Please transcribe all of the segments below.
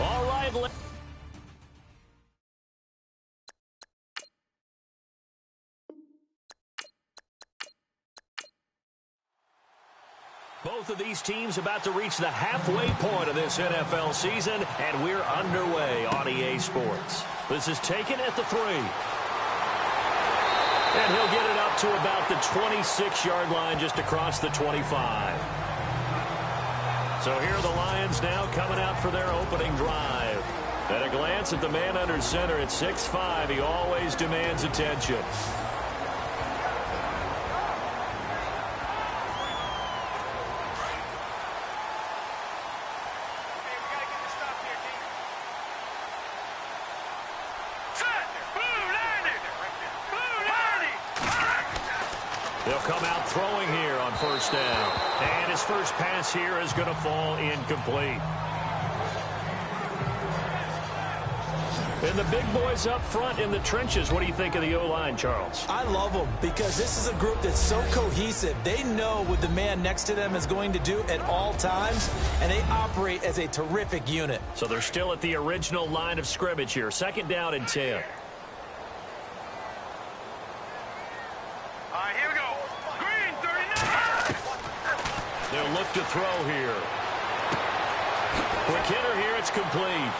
All right, both of these teams about to reach the halfway point of this NFL season, and we're underway on EA Sports. This is taken at the 3. And he'll get it up to about the 26-yard line just across the 25. So here are the Lions now coming out for their opening drive. At a glance at the man under center at 6'5", he always demands attention. They'll come out throwing here on first down. And his first pass here is going to fall incomplete. And the big boys up front in the trenches. What do you think of the O-line, Charles? I love them because this is a group that's so cohesive. They know what the man next to them is going to do at all times, and they operate as a terrific unit. So they're still at the original line of scrimmage here. 2nd down and 10. They'll look to throw here. Quick hitter here, it's complete.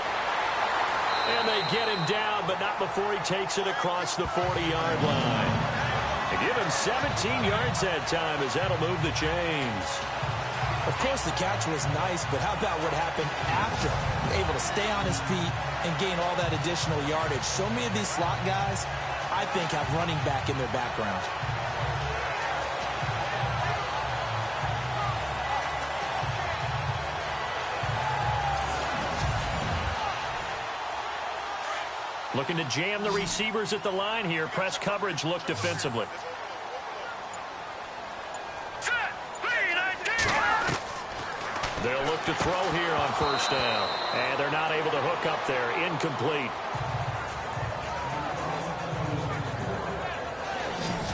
And they get him down, but not before he takes it across the 40-yard line. They give him 17 yards that time as that'll move the chains. Of course, the catch was nice, but how about what happened after? Able to stay on his feet and gain all that additional yardage. So many of these slot guys, I think, have running back in their background. Looking to jam the receivers at the line here. Press coverage look defensively. They'll look to throw here on first down. And they're not able to hook up there. Incomplete.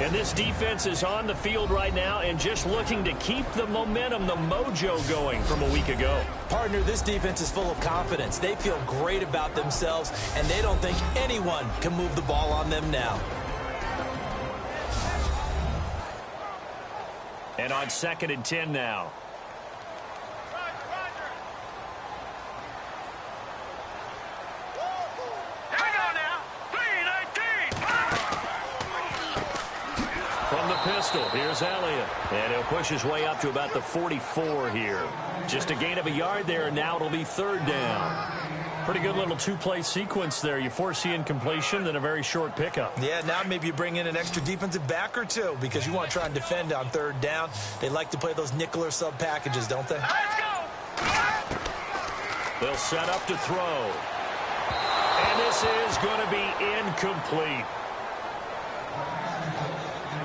And this defense is on the field right now and just looking to keep the momentum, the mojo going from a week ago. Partner, this defense is full of confidence. They feel great about themselves, and they don't think anyone can move the ball on them now. And on 2nd and 10 now. Pistol. Here's Elliott. And he'll push his way up to about the 44 here. Just a gain of a yard there, and now it'll be 3rd down. Pretty good little two-play sequence there. You force the incompletion, then a very short pickup. Yeah, now maybe you bring in an extra defensive back or two because you want to try and defend on 3rd down. They like to play those nickel or sub packages, don't they? Let's go! They'll set up to throw. And this is going to be incomplete.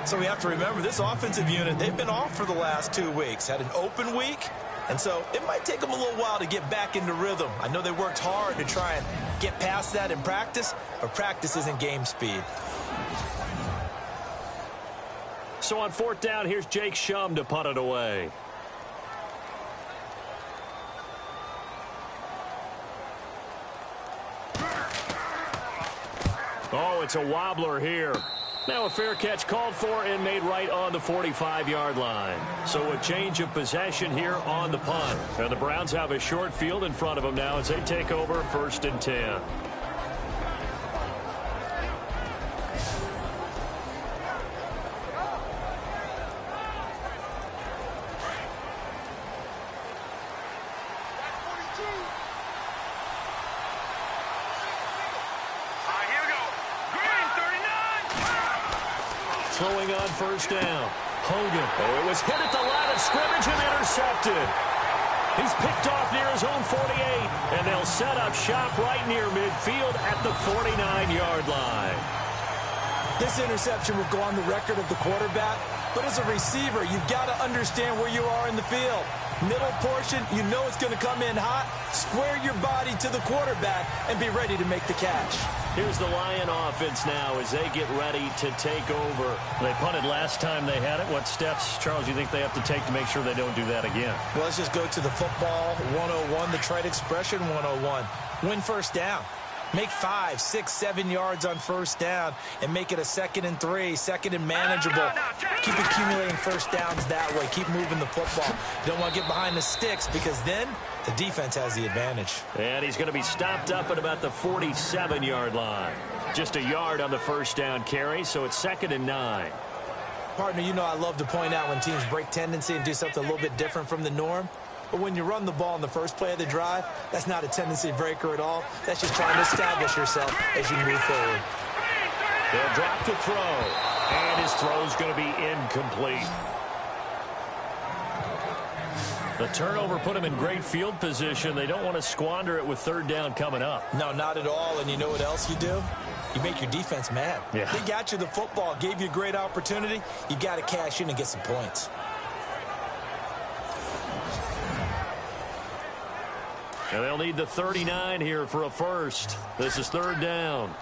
So we have to remember this offensive unit, they've been off for the last 2 weeks. Had an open week, and so it might take them a little while to get back into rhythm. I know they worked hard to try and get past that in practice, but practice isn't game speed. So on 4th down, here's Jake Shum to punt it away. Oh, it's a wobbler here. Now a fair catch called for and made right on the 45-yard line. So a change of possession here on the punt. And the Browns have a short field in front of them now as they take over 1st and 10. Throwing on 1st down. Hogan. Oh, it was hit at the line of scrimmage and intercepted. He's picked off near his own 48, and they'll set up shop right near midfield at the 49-yard line. This interception will go on the record of the quarterback, but as a receiver, you've got to understand where you are in the field. Middle portion, you know it's going to come in hot. Square your body to the quarterback and be ready to make the catch. Here's the Lion offense now as they get ready to take over. They punted last time they had it. What steps, Charles, you think they have to take to make sure they don't do that again? Well, let's just go to the football 101, the trite expression 101. Win first down. Make 5, 6, 7 yards on first down and make it a 2nd and 3, 2nd and manageable. Keep accumulating first downs that way. Keep moving the football. You don't want to get behind the sticks because then the defense has the advantage. And he's going to be stopped up at about the 47-yard line. Just a yard on the first down carry, so it's 2nd and 9. Partner, you know I love to point out when teams break tendency and do something a little bit different from the norm. But when you run the ball in the first play of the drive, that's not a tendency breaker at all. That's just trying to establish yourself as you move forward. They'll drop to throw. And his throw's going to be incomplete. The turnover put him in great field position. They don't want to squander it with 3rd down coming up. No, not at all. And you know what else you do? You make your defense mad. Yeah. They got you the football, gave you a great opportunity. You got to cash in and get some points. And they'll need the 39 here for a first. This is 3rd down.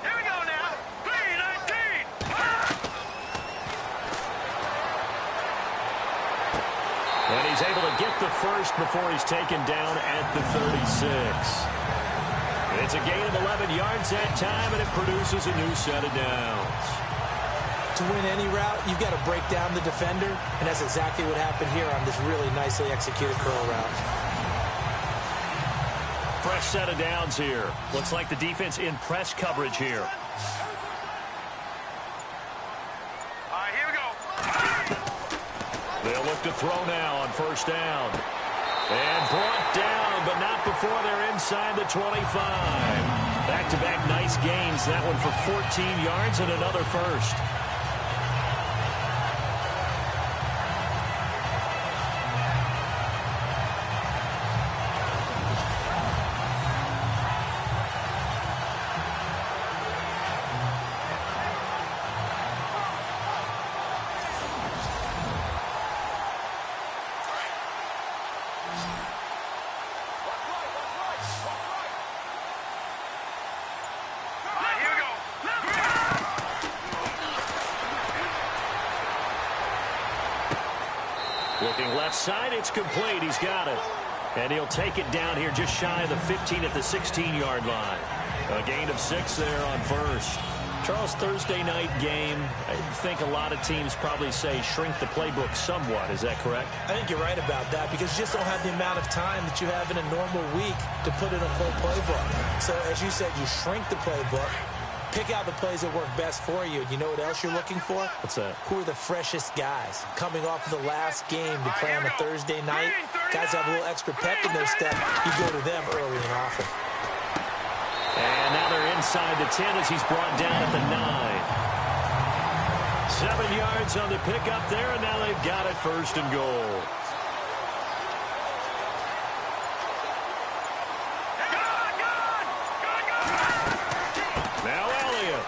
Here we go now. 3-19. And he's able to get the first before he's taken down at the 36. It's a gain of 11 yards that time, and it produces a new set of downs. To win any route, you've got to break down the defender, and that's exactly what happened here on this really nicely executed curl route. Fresh set of downs here. Looks like the defense in press coverage here. All right, here we go. They'll look to throw now on first down. And brought down, but not before they're inside the 25. Back-to-back nice gains. That one for 14 yards and another first. Looking left side, it's complete. He's got it. And he'll take it down here just shy of the 15 at the 16-yard line. A gain of 6 there on first. Charles, Thursday night game, I think a lot of teams probably say shrink the playbook somewhat. Is that correct? I think you're right about that because you just don't have the amount of time that you have in a normal week to put in a full playbook. So as you said, you shrink the playbook, pick out the plays that work best for you. And you know what else you're looking for? What's that? Who are the freshest guys coming off of the last game to play on a Thursday night? Guys have a little extra pep in their step. You go to them early and often. And now they're inside the 10 as he's brought down at the 9. 7 yards on the pickup there, and now they've got it 1st and goal. Now Elliott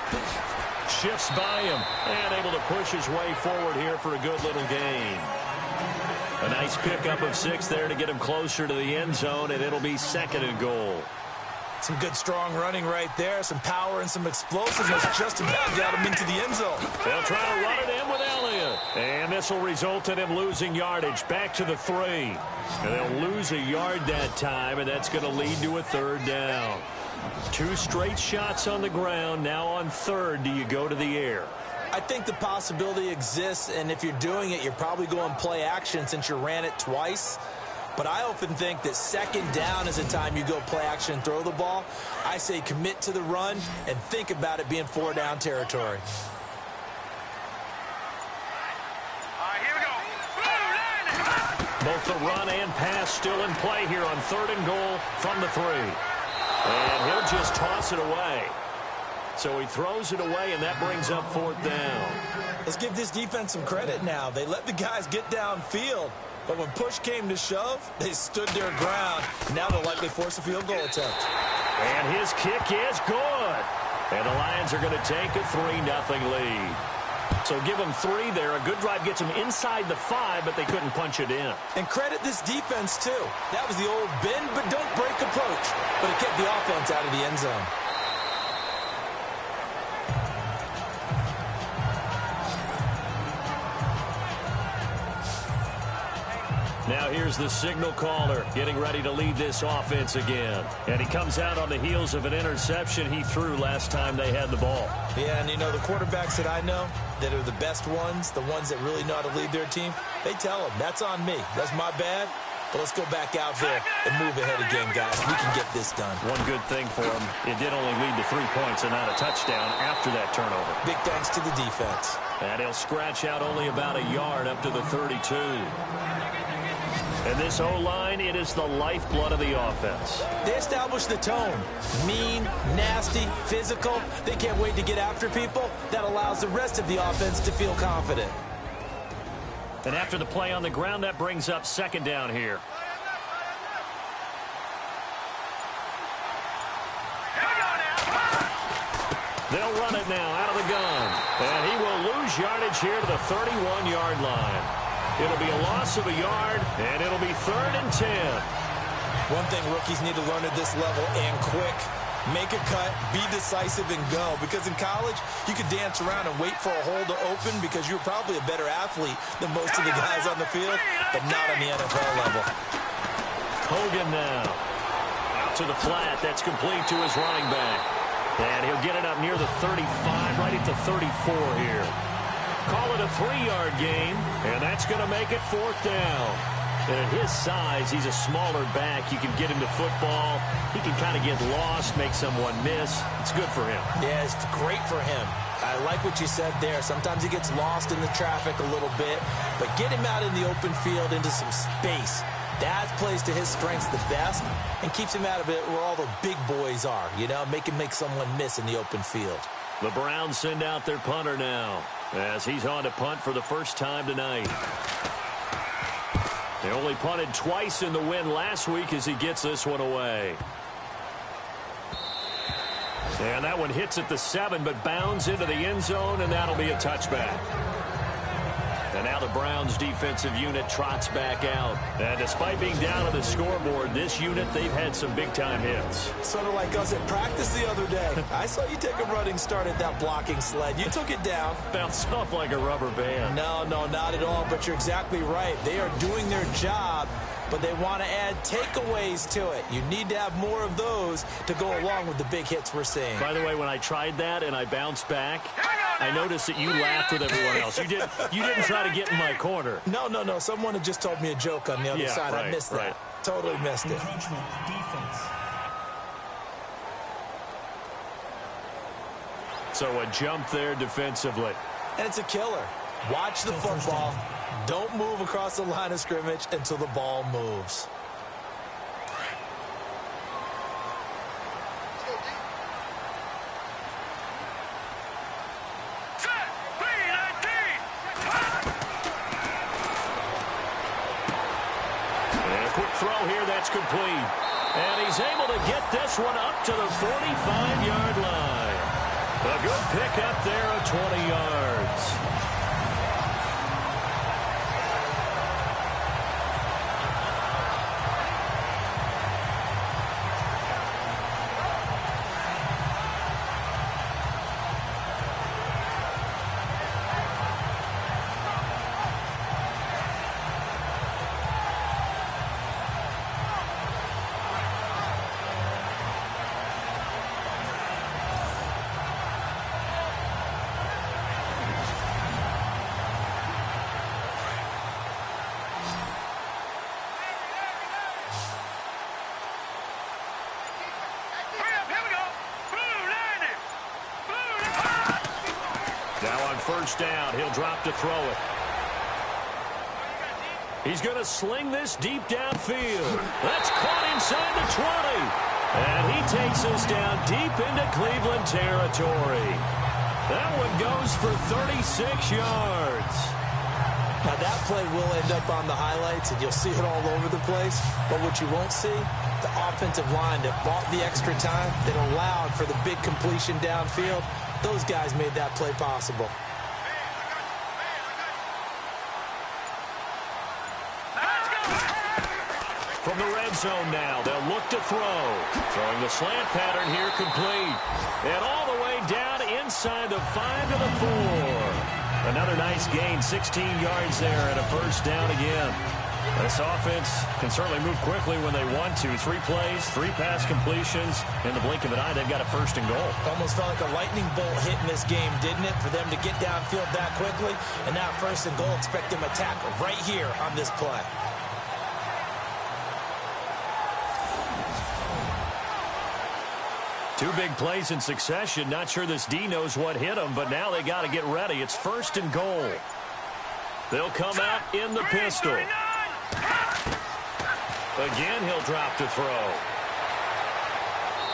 shifts by him and able to push his way forward here for a good little gain. A nice pickup of 6 there to get him closer to the end zone, and it'll be 2nd and goal. Some good strong running right there, some power and some explosiveness just about got him into the end zone. They'll try to run it in with Elliott. And this will result in him losing yardage back to the 3. And they'll lose a yard that time, and that's going to lead to a 3rd down. 2 straight shots on the ground. Now on 3rd, do you go to the air? I think the possibility exists, and if you're doing it, you're probably going play action since you ran it twice. But I often think that 2nd down is the time you go play action and throw the ball. I say commit to the run and think about it being 4-down territory. All right, here we go. Both the run and pass still in play here on 3rd and goal from the 3. And he'll just toss it away. So he throws it away, and that brings up 4th down. Let's give this defense some credit now. They let the guys get downfield. But when push came to shove, they stood their ground. Now they'll likely force a field goal attempt. And his kick is good. And the Lions are going to take a 3-0 lead. So give them 3 there. A good drive gets them inside the 5, but they couldn't punch it in. And credit this defense, too. That was the old bend but don't break approach, but it kept the offense out of the end zone. Now here's the signal caller getting ready to lead this offense again. And he comes out on the heels of an interception he threw last time they had the ball. Yeah, and you know, the quarterbacks that I know that are the best ones, the ones that really know how to lead their team, they tell them, that's on me. That's my bad. But let's go back out there and move ahead again, guys. We can get this done. One good thing for him, it did only lead to 3 points and not a touchdown after that turnover. Big thanks to the defense. And he'll scratch out only about a yard up to the 32. And this O-line, it is the lifeblood of the offense. They establish the tone. Mean, nasty, physical. They can't wait to get after people. That allows the rest of the offense to feel confident. And after the play on the ground, that brings up second down here. They'll run it now out of the gun. And he will lose yardage here to the 31-yard line. It'll be a loss of a yard, and it'll be 3rd and 10. One thing rookies need to learn at this level, and quick, make a cut, be decisive, and go. Because in college, you could dance around and wait for a hole to open because you're probably a better athlete than most of the guys on the field, but not on the NFL level. Hogan now. Out to the flat. That's complete to his running back. And he'll get it up near the 35, right at the 34 here. Call it a 3-yard gain, and that's going to make it 4th down. And at his size, he's a smaller back. You can get him to football. He can kind of get lost, make someone miss. It's good for him. Yeah, it's great for him. I like what you said there. Sometimes he gets lost in the traffic a little bit, but get him out in the open field into some space. That plays to his strengths the best and keeps him out of it where all the big boys are, you know, make someone miss in the open field. The Browns send out their punter now as he's on to punt for the first time tonight. They only punted twice in the win last week as he gets this one away. And that one hits at the 7, but bounds into the end zone, and that'll be a touchback. And now the Browns defensive unit trots back out. And despite being down on the scoreboard, this unit, they've had some big-time hits. Sort of like us at practice the other day. I saw you take a running start at that blocking sled. You took it down. Bounced off like a rubber band. No, not at all, but you're exactly right. They are doing their job, but they want to add takeaways to it. You need to have more of those to go along with the big hits we're seeing. By the way, when I tried that and I bounced back, I noticed that you laughed with everyone else. You didn't try to get in my corner. No. Someone had just told me a joke on the other side. Right, I missed that. Right. Totally missed it. So a jump there defensively. And it's a killer. Watch the football. Don't move across the line of scrimmage until the ball moves. Throw here, that's complete. And he's able to get this one up to the 45-yard line. A good pickup there of 20 yards. First down, he'll drop to throw it. He's going to sling this deep downfield. That's caught inside the 20. And he takes us down deep into Cleveland territory. That one goes for 36 yards. Now that play will end up on the highlights, and you'll see it all over the place. But what you won't see, the offensive line that bought the extra time, that allowed for the big completion downfield, those guys made that play possible. from the red zone now. They'll look to throw. Throwing the slant pattern here, complete. And all the way down inside the 5 to the 4. Another nice gain, 16 yards there and a first down again. This offense can certainly move quickly when they want to. 3 plays, 3 pass completions. In the blink of an eye, they've got a first and goal. Almost felt like a lightning bolt hit in this game, didn't it? For them to get downfield that quickly. And now first and goal, expect them to tackle right here on this play. Two big plays in succession. Not sure this D knows what hit him, but now they got to get ready. It's first and goal. They'll come out in the pistol. Again, he'll drop to throw.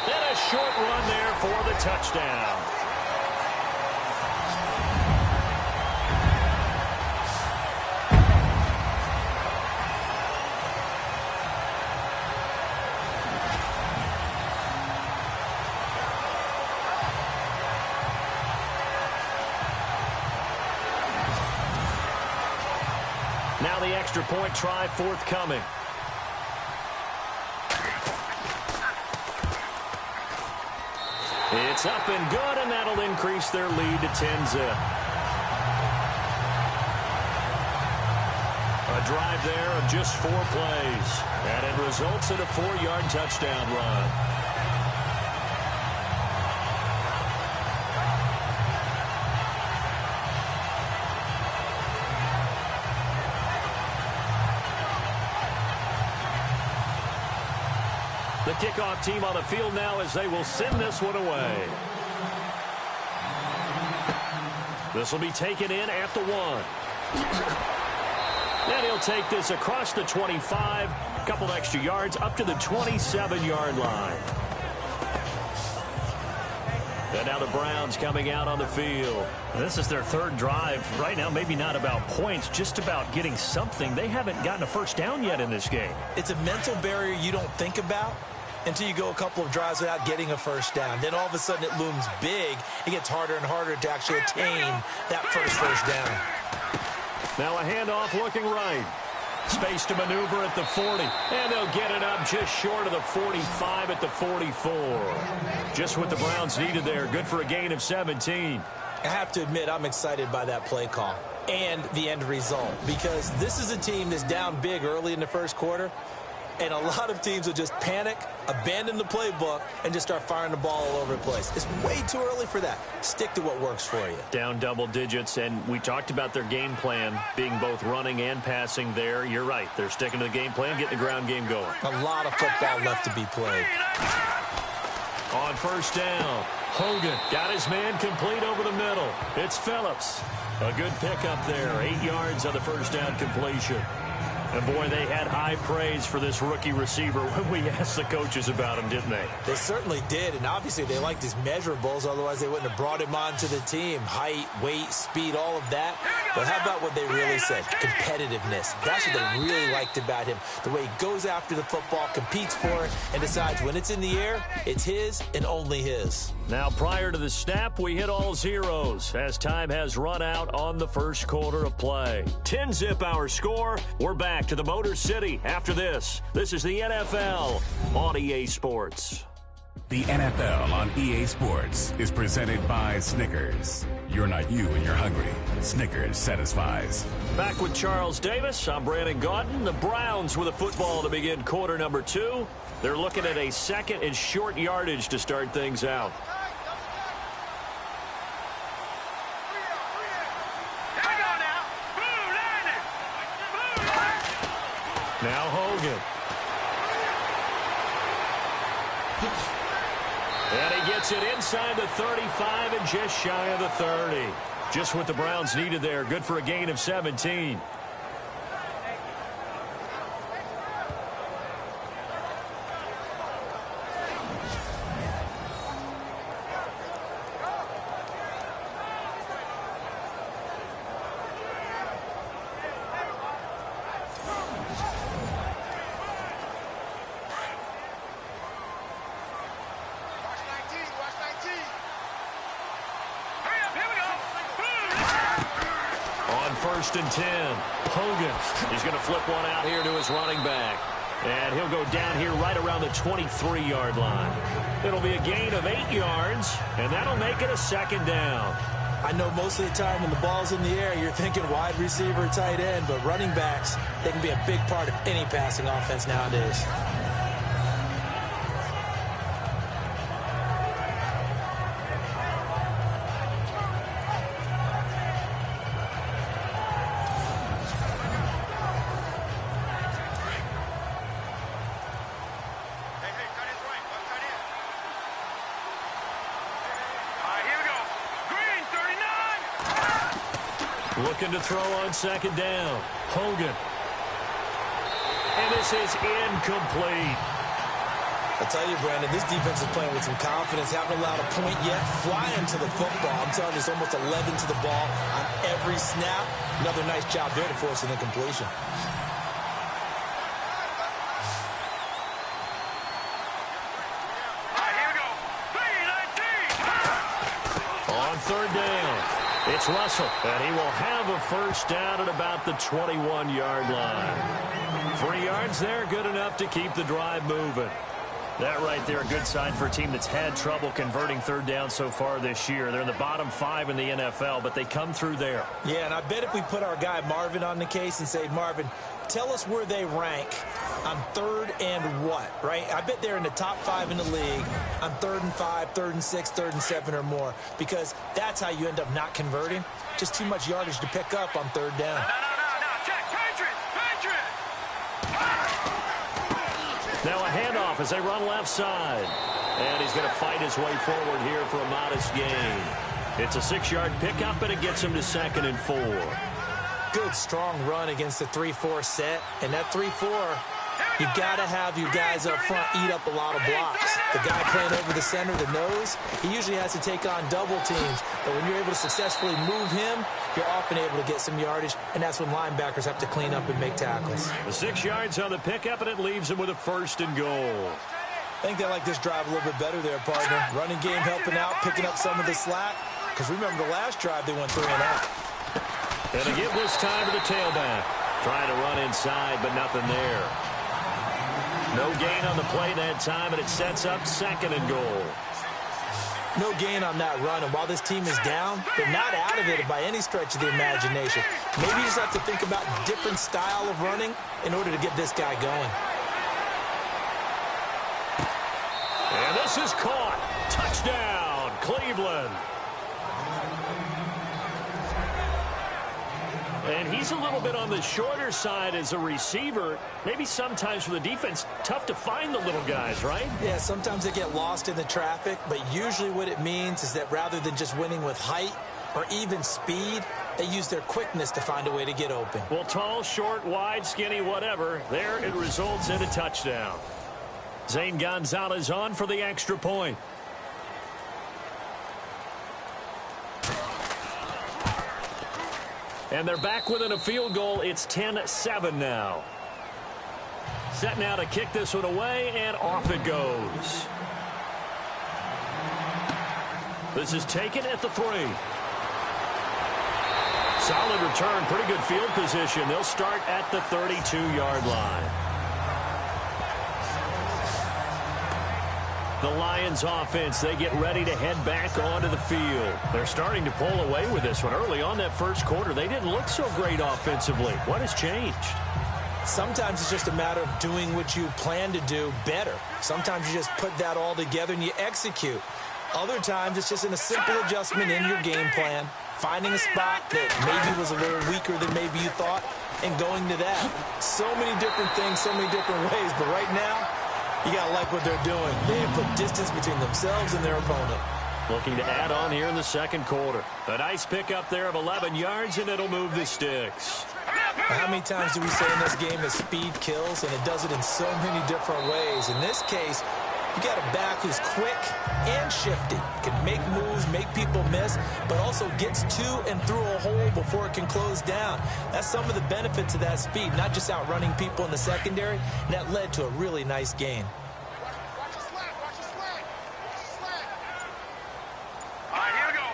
Then a short run there for the touchdown. Now the extra point try forthcoming. It's up and good, and that'll increase their lead to 10-zip. A drive there of just 4 plays, and it results in a 4-yard touchdown run. The kickoff team on the field now as they will send this one away. This will be taken in at the 1. And he'll take this across the 25, a couple extra yards up to the 27-yard line. And now the Browns coming out on the field. This is their 3rd drive. Right now, maybe not about points, just about getting something. They haven't gotten a first down yet in this game. It's a mental barrier you don't think about until you go a couple of drives without getting a first down. Then all of a sudden it looms big. It gets harder and harder to actually attain that first down. Now a handoff looking right. Space to maneuver at the 40. And they'll get it up just short of the 45 at the 44. Just what the Browns needed there. Good for a gain of 17. I have to admit, I'm excited by that play call and the end result, because this is a team that's down big early in the first quarter, and a lot of teams will just panic, abandon the playbook, and just start firing the ball all over the place. It's way too early for that. Stick to what works for you. Down double digits, and we talked about their game plan being both running and passing there. You're right. They're sticking to the game plan, getting the ground game going. A lot of football left to be played. On first down, Hogan got his man complete over the middle. It's Phillips. A good pickup there. 8 yards on the first down completion. And, boy, they had high praise for this rookie receiver when we asked the coaches about him, didn't they? They certainly did, and obviously they liked his measurables. Otherwise, they wouldn't have brought him onto the team. Height, weight, speed, all of that. But how about what they really said? Competitiveness. That's what they really liked about him. The way he goes after the football, competes for it, and decides when it's in the air, it's his and only his. Now, prior to the snap, we hit all zeros as time has run out on the first quarter of play. 10-zip our score. We're back to the Motor City after this. This is the NFL on EA Sports. The NFL on EA Sports is presented by Snickers. You're not you when you're hungry. Snickers satisfies. Back with Charles Davis. I'm Brandon Gaudin. The Browns with a football to begin quarter number 2. They're looking at a 2nd and short yardage to start things out. Now Hogan. And he gets it inside the 35 and just shy of the 30. Just what the Browns needed there. Good for a gain of 17. First and 10. Hogan. He's going to flip one out here to his running back. And he'll go down here right around the 23-yard line. It'll be a gain of 8 yards, and that'll make it a second down. I know most of the time when the ball's in the air, you're thinking wide receiver, tight end, but running backs, they can be a big part of any passing offense nowadays. Looking to throw on second down. Hogan. And this is incomplete. I tell you, Brandon, this defense is playing with some confidence. Haven't allowed a point yet. Flying to the football. I'm telling you, it's almost 11 to the ball on every snap. Another nice job there to force an incompletion. Here we go. 3-19. On third down, it's Russell, and he will have a first down at about the 21-yard line. 3 yards there, good enough to keep the drive moving. That right there, a good sign for a team that's had trouble converting third down so far this year. They're in the bottom 5 in the NFL, but they come through there. Yeah, and I bet if we put our guy Marvin on the case and say, Marvin, tell us where they rank on third and what, right? I bet they're in the top 5 in the league on 3rd and 5, 3rd and 6, 3rd and 7 or more, because that's how you end up not converting. Just too much yardage to pick up on third down. No. Check. Patriots. Now a handoff as they run left side. And he's going to fight his way forward here for a modest gain. It's a 6-yard pickup, and it gets him to 2nd and 4. Good, strong run against the 3-4 set. And that 3-4, you got to have your guys up front eat up a lot of blocks. The guy playing over the center, the nose, he usually has to take on double teams. But when you're able to successfully move him, you're often able to get some yardage, and that's when linebackers have to clean up and make tackles. The 6 yards on the pickup, and it leaves him with a 1st and goal. I think they like this drive a little bit better there, partner. Running game helping out, picking up some of the slack. Because remember, the last drive, they went 3 and out. And to give this time to the tailback. Trying to run inside, but nothing there. No gain on the play that time, and it sets up 2nd and goal. No gain on that run, and while this team is down, they're not out of it by any stretch of the imagination. Maybe you just have to think about a different style of running in order to get this guy going. And this is caught. Touchdown, Cleveland. And he's a little bit on the shorter side as a receiver. Maybe sometimes for the defense, tough to find the little guys, right? Yeah, sometimes they get lost in the traffic, but usually what it means is that rather than just winning with height or even speed, they use their quickness to find a way to get open. Well, tall, short, wide, skinny, whatever, there it results in a touchdown. Zane Gonzalez on for the extra point. And they're back within a field goal. It's 10-7 now. Set now to kick this one away, and off it goes. This is taken at the 3. Solid return, pretty good field position. They'll start at the 32-yard line. The Lions offense, they get ready to head back onto the field. They're starting to pull away with this one. Early on that first quarter, they didn't look so great offensively. What has changed? Sometimes it's just a matter of doing what you plan to do better. Sometimes you just put that all together and you execute. Other times it's just in a simple adjustment in your game plan, finding a spot that maybe was a little weaker than maybe you thought, and going to that. So many different things, so many different ways, but right now, you got to like what they're doing. They have put distance between themselves and their opponent. Looking to add on here in the second quarter. A nice pickup there of 11 yards, and it'll move the sticks. How many times do we say in this game that speed kills, and it does it in so many different ways? In this case, you got a back who's quick and shifty. Can make moves, make people miss, but also gets to and through a hole before it can close down. That's some of the benefits of that speed, not just outrunning people in the secondary, and that led to a really nice gain. Here we go.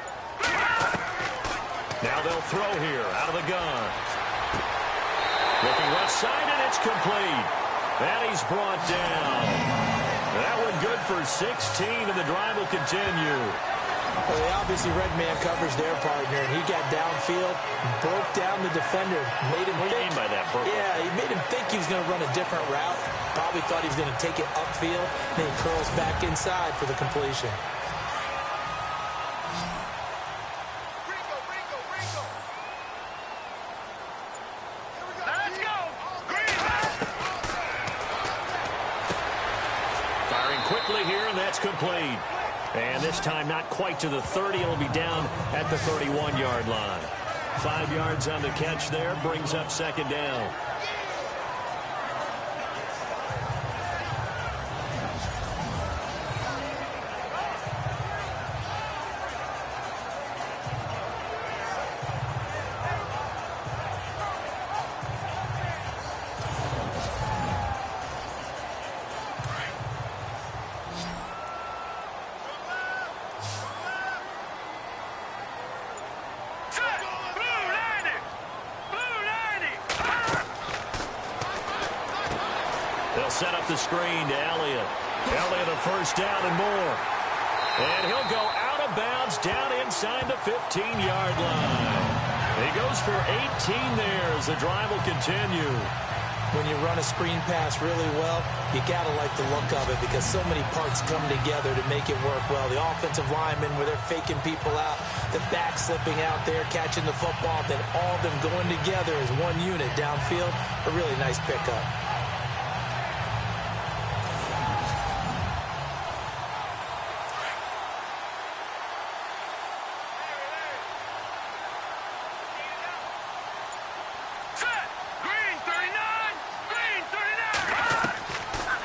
Now they'll throw here out of the gun. Looking left side, and it's complete. And he's brought down. That one good for 16, and the drive will continue. Well, they obviously read man coverage their partner, and he got downfield, broke down the defender, made him What do you mean by that, Purple? Yeah, he made him think he was going to run a different route. Probably thought he was going to take it upfield, then he curls back inside for the completion. Let's go. Firing quickly here, and that's complete. And this time not quite to the 30. It'll be down at the 31-yard line. 5 yards on the catch there, brings up second down. They'll set up the screen to Elliott. Elliott a first down and more. And he'll go out of bounds down inside the 15-yard line. He goes for 18 there as the drive will continue. When you run a screen pass really well, you got to like the look of it because so many parts come together to make it work well. The offensive linemen, where they're faking people out, the back slipping out there, catching the football, then all of them going together as one unit downfield. A really nice pickup.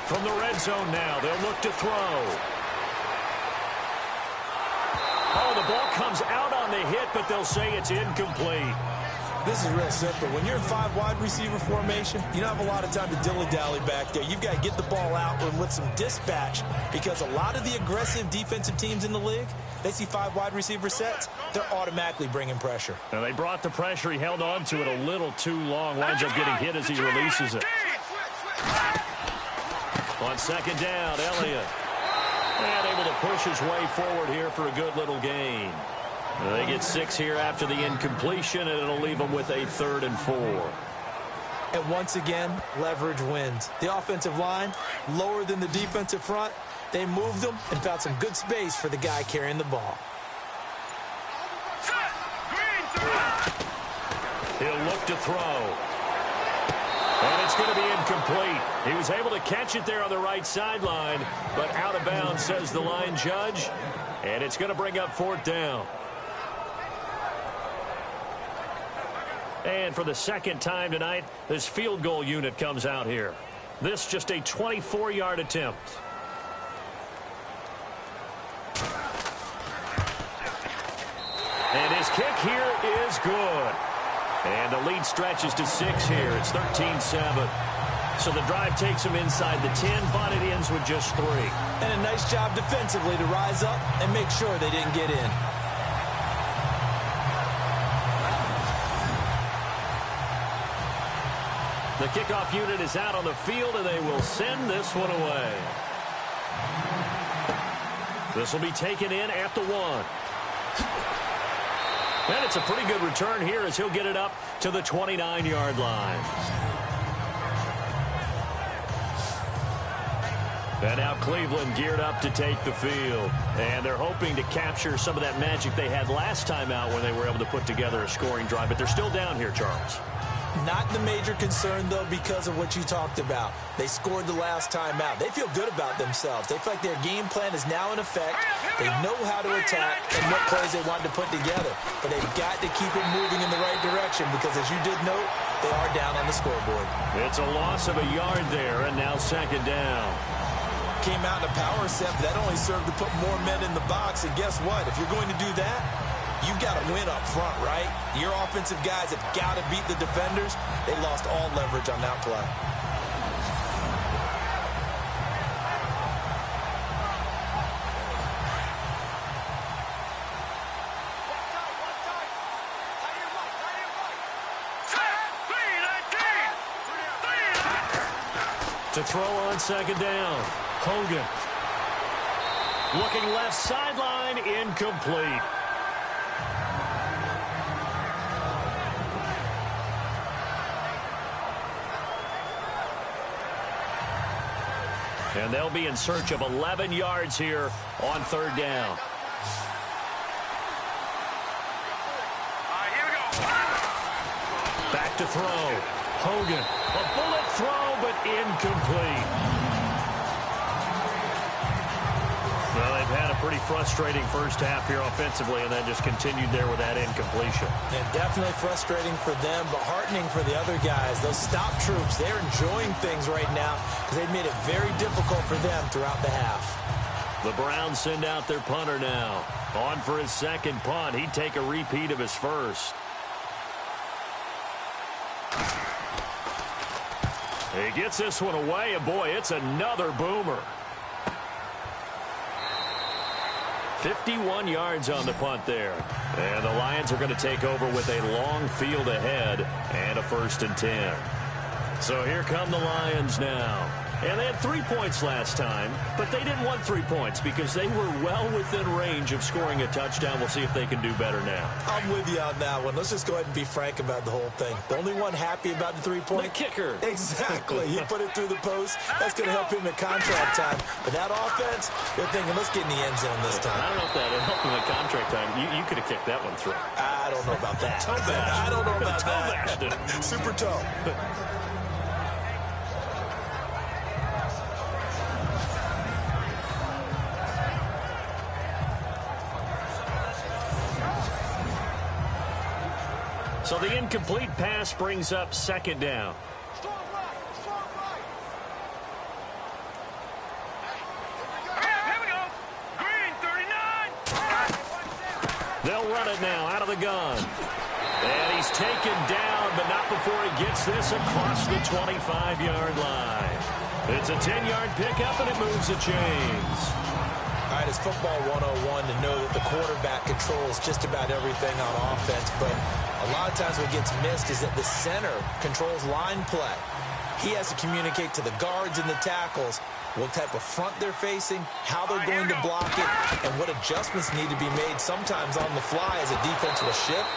From the red zone now, they'll look to throw. Oh, the ball comes out on the hit, but they'll say it's incomplete. This is real simple. When you're in 5 wide receiver formation, you don't have a lot of time to dilly-dally back there. You've got to get the ball out with some dispatch because a lot of the aggressive defensive teams in the league, they see 5 wide receiver sets, they're automatically bringing pressure. Now they brought the pressure. He held on to it a little too long. Winds up getting hit as he releases it. On second down, Elliott. And able to push his way forward here for a good little gain. They get 6 here after the incompletion, and it'll leave them with a 3rd and 4. And once again, leverage wins. The offensive line, lower than the defensive front. They moved them and found some good space for the guy carrying the ball. He'll look to throw. And it's going to be incomplete. He was able to catch it there on the right sideline, but out of bounds, says the line judge. And it's going to bring up 4th down. And for the second time tonight, this field goal unit comes out here. This just a 24-yard attempt. And his kick here is good. And the lead stretches to 6 here. It's 13-7. So the drive takes him inside the 10, but it ends with just 3. And a nice job defensively to rise up and make sure they didn't get in. The kickoff unit is out on the field, and they will send this one away. This will be taken in at the 1. And it's a pretty good return here as he'll get it up to the 29-yard line. And now Cleveland geared up to take the field. And they're hoping to capture some of that magic they had last time out when they were able to put together a scoring drive. But they're still down here, Charles. Not the major concern, though, because of what you talked about. They scored the last time out. They feel good about themselves. They feel like their game plan is now in effect. They know how to attack and what plays they want to put together. But they've got to keep it moving in the right direction because, as you did note, they are down on the scoreboard. It's a loss of a yard there, and now second down. Came out in a power set, but that only served to put more men in the box. And guess what? If you're going to do that, you've got to win up front, right? Your offensive guys have got to beat the defenders. They lost all leverage on that play. To throw on second down. Hogan. Looking left sideline, incomplete. And they'll be in search of 11 yards here on third down. Here we go. Back to throw. Hogan. A bullet throw, but incomplete. Well, they've had a pretty frustrating first half here offensively, and then just continued there with that incompletion. And definitely frustrating for them, but heartening for the other guys. Those stop troops, they're enjoying things right now because they've made it very difficult for them throughout the half. The Browns send out their punter now. On for his second punt. He'd take a repeat of his first. He gets this one away, and boy, it's another boomer. 51 yards on the punt there. And the Lions are going to take over with a long field ahead and a 1st and 10. So here come the Lions now. And they had 3 points last time, but they didn't want 3 points because they were well within range of scoring a touchdown. We'll see if they can do better now. I'm with you on that one. Let's just go ahead and be frank about the whole thing. The only one happy about the 3-point? The kicker. Exactly. He put it through the post. That's going to help him in contract time. But that offense, they're thinking, let's get in the end zone this time. I don't know if that helped him in contract time. You could have kicked that one through. I don't know about that. I don't know about that. Super toe. So the incomplete pass brings up second down. Here we go. Green, 39. They'll run it now out of the gun. And he's taken down, but not before he gets this across the 25-yard line. It's a 10-yard pickup, and it moves the chains. All right, it's football 101 to know that the quarterback controls just about everything on offense, but a lot of times what gets missed is that the center controls line play. He has to communicate to the guards and the tackles what type of front they're facing, how they're going to block it, and what adjustments need to be made sometimes on the fly as a defense will shift.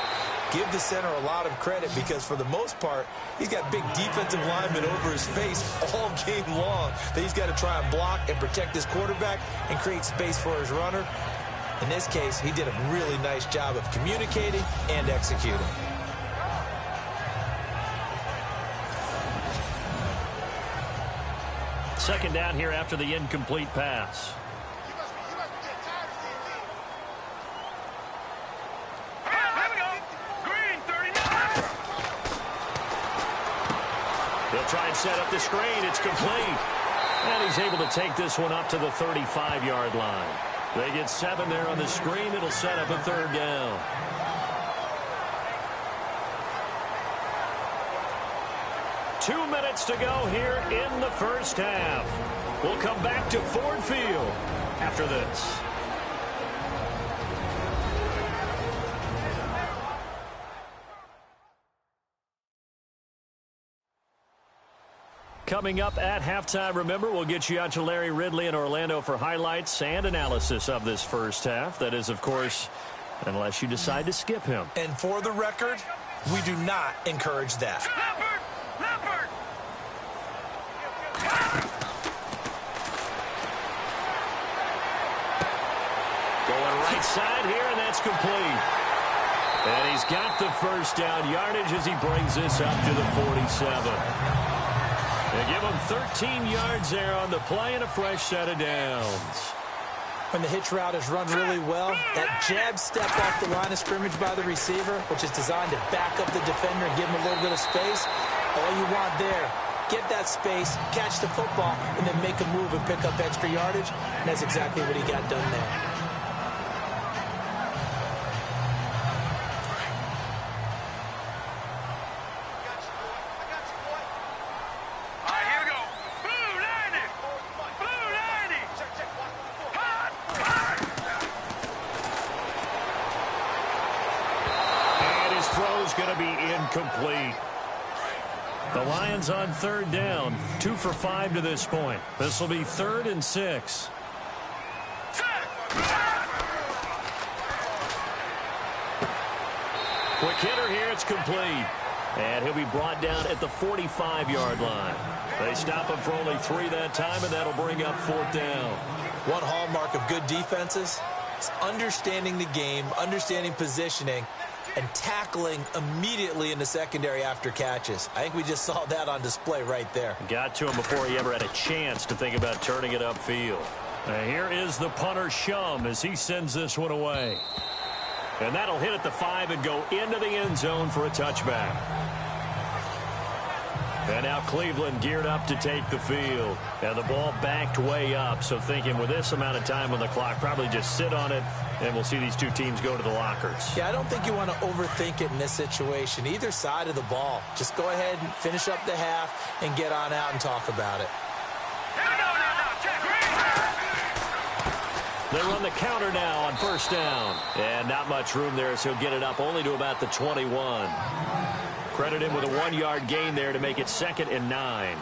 Give the center a lot of credit because for the most part, he's got big defensive linemen over his face all game long that he's got to try and block and protect his quarterback and create space for his runner. In this case, he did a really nice job of communicating and executing. Second down here after the incomplete pass. Here we go. Green, 39. They'll try and set up the screen. It's complete. And he's able to take this one up to the 35-yard line. They get 7 there on the screen. It'll set up a third down. Two minutes to go here in the first half. We'll come back to Ford Field after this. Coming up at halftime, remember, we'll get you out to Larry Ridley in Orlando for highlights and analysis of this first half. That is, of course, unless you decide to skip him. And for the record, we do not encourage that. Leopard. Leopard. Going right side here, and that's complete. And he's got the first down yardage as he brings this up to the 47. They give him 13 yards there on the play and a fresh set of downs. When the hitch route is run really well, that jab step off the line of scrimmage by the receiver, which is designed to back up the defender and give him a little bit of space, all you want there, get that space, catch the football, and then make a move and pick up extra yardage, and that's exactly what he got done there. Going to be incomplete. The Lions on third down, 2 for 5 to this point. This will be 3rd and 6. Quick hitter here, it's complete. And he'll be brought down at the 45-yard line. They stop him for only 3 that time, and that'll bring up 4th down. One hallmark of good defenses is understanding the game, understanding positioning, and tackling immediately in the secondary after catches. I think we just saw that on display right there. Got to him before he ever had a chance to think about turning it upfield. Here is the punter, Shum, as he sends this one away. And that'll hit at the 5 and go into the end zone for a touchback. And now Cleveland geared up to take the field. And the ball backed way up, so thinking with this amount of time on the clock, probably just sit on it, and we'll see these two teams go to the lockers. Yeah, I don't think you want to overthink it in this situation. Either side of the ball. Just go ahead and finish up the half and get on out and talk about it. They run the counter now on 1st down. And not much room there, so he'll get it up only to about the 21. Credit him with a 1-yard gain there to make it 2nd and 9.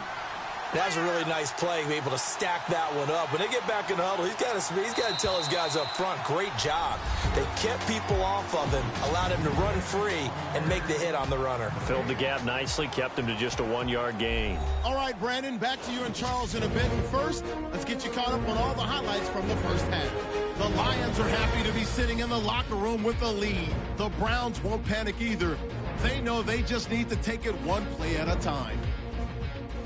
That was a really nice play, able to stack that one up. When they get back in the huddle, he's got to tell his guys up front, great job. They kept people off of him, allowed him to run free and make the hit on the runner. Filled the gap nicely, kept him to just a 1-yard gain. All right, Brandon, back to you and Charles in a bit. And first, let's get you caught up on all the highlights from the first half. The Lions are happy to be sitting in the locker room with a lead. The Browns won't panic either. They know they just need to take it one play at a time.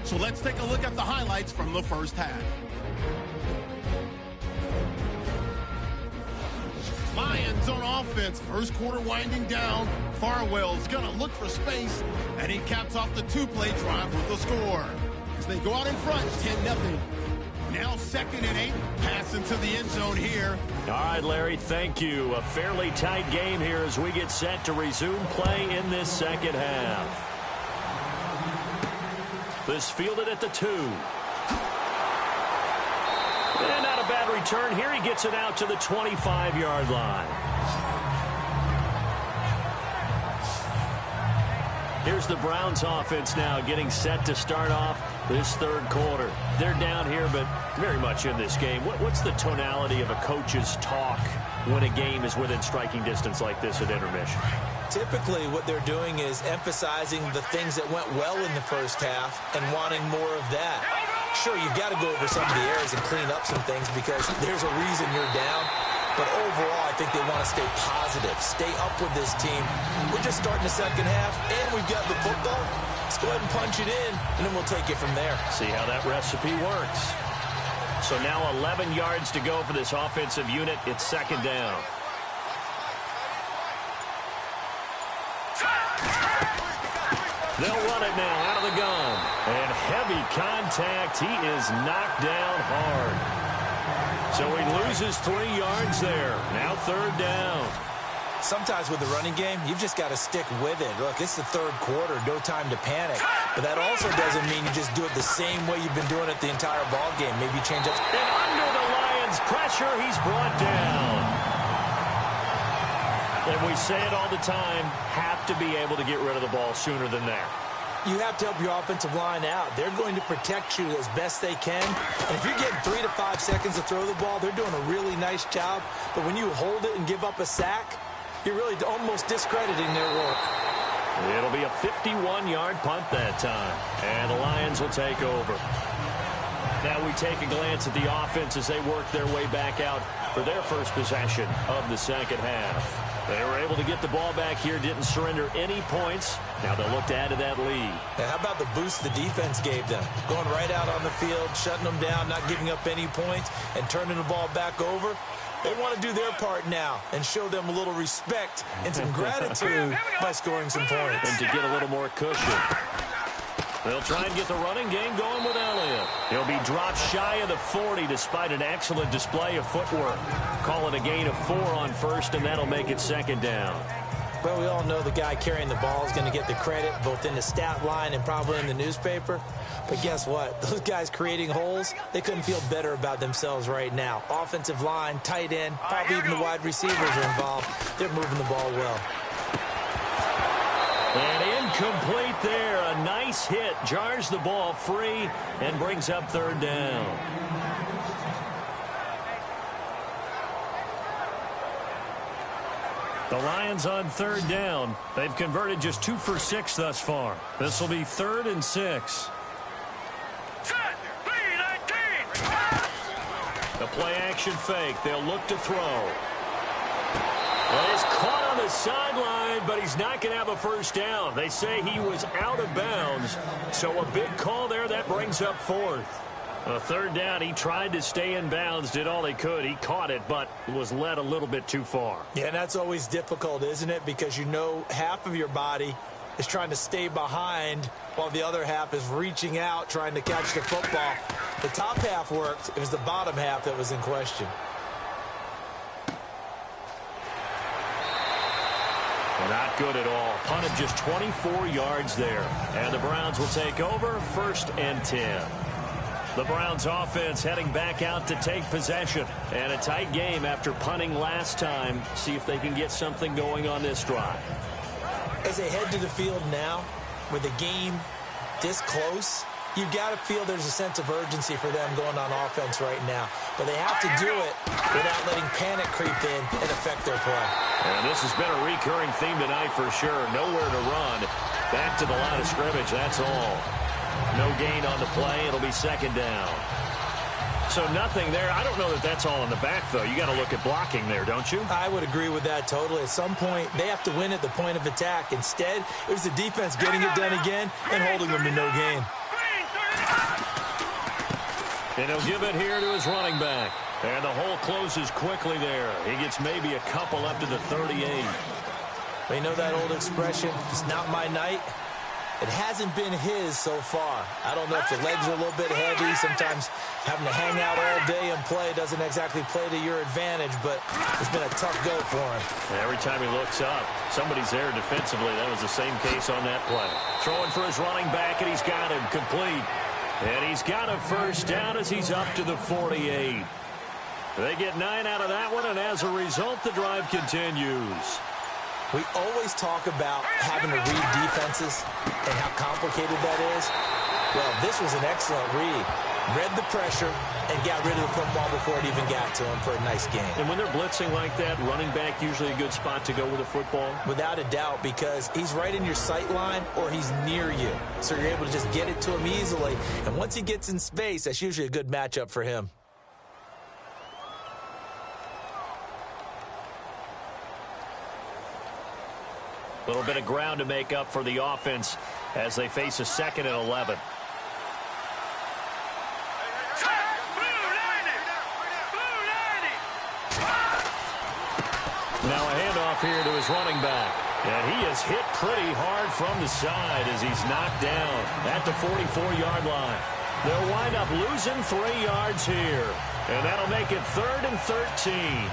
So let's take a look at the highlights from the first half. Lions on offense. First quarter winding down. Farwell's going to look for space, and he caps off the 2-play drive with the score. As they go out in front, 10-0. Now 2nd and 8. Pass into the end zone here. All right, Larry, thank you. A fairly tight game here as we get set to resume play in this second half. This fielded at the 2. And not a bad return here. He gets it out to the 25-yard line. Here's the Browns offense now getting set to start off this 3rd quarter. They're down here, but very much in this game. What's the tonality of a coach's talk when a game is within striking distance like this at intermission? Typically, what they're doing is emphasizing the things that went well in the first half and wanting more of that. Sure, you've got to go over some of the areas and clean up some things because there's a reason you're down. But overall, I think they want to stay positive, stay up with this team. We're just starting the second half, and we've got the football. Let's go ahead and punch it in, and then we'll take it from there. See how that recipe works. So now 11 yards to go for this offensive unit. It's 2nd down. They'll run it now out of the gun. And heavy contact. He is knocked down hard. So he loses 3 yards there. Now 3rd down. Sometimes with the running game, you've just got to stick with it. Look, it's the 3rd quarter. No time to panic. But that also doesn't mean you just do it the same way you've been doing it the entire ball game. Maybe change up. And under the Lions' pressure, he's brought down. And we say it all the time, have to be able to get rid of the ball sooner than that. You have to help your offensive line out. They're going to protect you as best they can. And if you're getting 3 to 5 seconds to throw the ball, they're doing a really nice job. But when you hold it and give up a sack, you're really almost discrediting their work. It'll be a 51-yard punt that time. And the Lions will take over. Now we take a glance at the offense as they work their way back out for their first possession of the second half. They were able to get the ball back here, didn't surrender any points. Now they'll look to add to that lead. Now, how about the boost the defense gave them? Going right out on the field, shutting them down, not giving up any points, and turning the ball back over. They want to do their part now and show them a little respect and some gratitude by scoring some points. And to get a little more cushion. They'll try and get the running game going with Elliott. He'll be dropped shy of the 40 despite an excellent display of footwork. Call it a gain of 4 on 1st, and that'll make it 2nd down. Well, we all know the guy carrying the ball is going to get the credit both in the stat line and probably in the newspaper. But guess what? Those guys creating holes, they couldn't feel better about themselves right now. Offensive line, tight end, probably even the wide receivers are involved. They're moving the ball well. And Incomplete there. A nice hit. Jars the ball free and brings up third down. The Lions on third down. They've converted just 2 for 6 thus far. This will be 3rd and 6. The play action fake. They'll look to throw. Well, he's caught on the sideline, but he's not going to have a first down. They say he was out of bounds. So a big call there. That brings up 4th. A third down, he tried to stay in bounds, did all he could. He caught it, but was led a little bit too far. Yeah, and that's always difficult, isn't it? Because you know half of your body is trying to stay behind while the other half is reaching out, trying to catch the football. The top half worked. It was the bottom half that was in question. Not good at all. Punted just 24 yards there. And the Browns will take over 1st and 10. The Browns offense heading back out to take possession. And a tight game after punting last time. See if they can get something going on this drive. As they head to the field now, with the game this close, you've got to feel there's a sense of urgency for them going on offense right now. But they have to do it without letting panic creep in and affect their play. And this has been a recurring theme tonight for sure. Nowhere to run. Back to the line of scrimmage, that's all. No gain on the play. It'll be 2nd down. So nothing there. I don't know that that's all in the back, though. You got to look at blocking there, don't you? I would agree with that totally. At some point, they have to win at the point of attack. Instead, it was the defense getting it done again and holding them to no gain. And he'll give it here to his running back. And the hole closes quickly there. He gets maybe a couple up to the 38. They know that old expression, it's not my night. It hasn't been his so far. I don't know if the legs are a little bit heavy. Sometimes having to hang out all day and play doesn't exactly play to your advantage, but it's been a tough go for him. And every time he looks up, somebody's there defensively. That was the same case on that play. Throwing for his running back, and he's got him complete. And he's got a first down as he's up to the 48. They get 9 out of that one, and as a result, the drive continues. We always talk about having to read defenses and how complicated that is. Well, this was an excellent read. Read the pressure and got rid of the football before it even got to him for a nice game. And when they're blitzing like that, running back usually a good spot to go with the football? Without a doubt, because he's right in your sight line or he's near you. So you're able to just get it to him easily. And once he gets in space, that's usually a good matchup for him. A little bit of ground to make up for the offense as they face a 2nd and 11. Now a handoff here to his running back. And he is hit pretty hard from the side as he's knocked down at the 44-yard line. They'll wind up losing 3 yards here. And that'll make it 3rd and 13.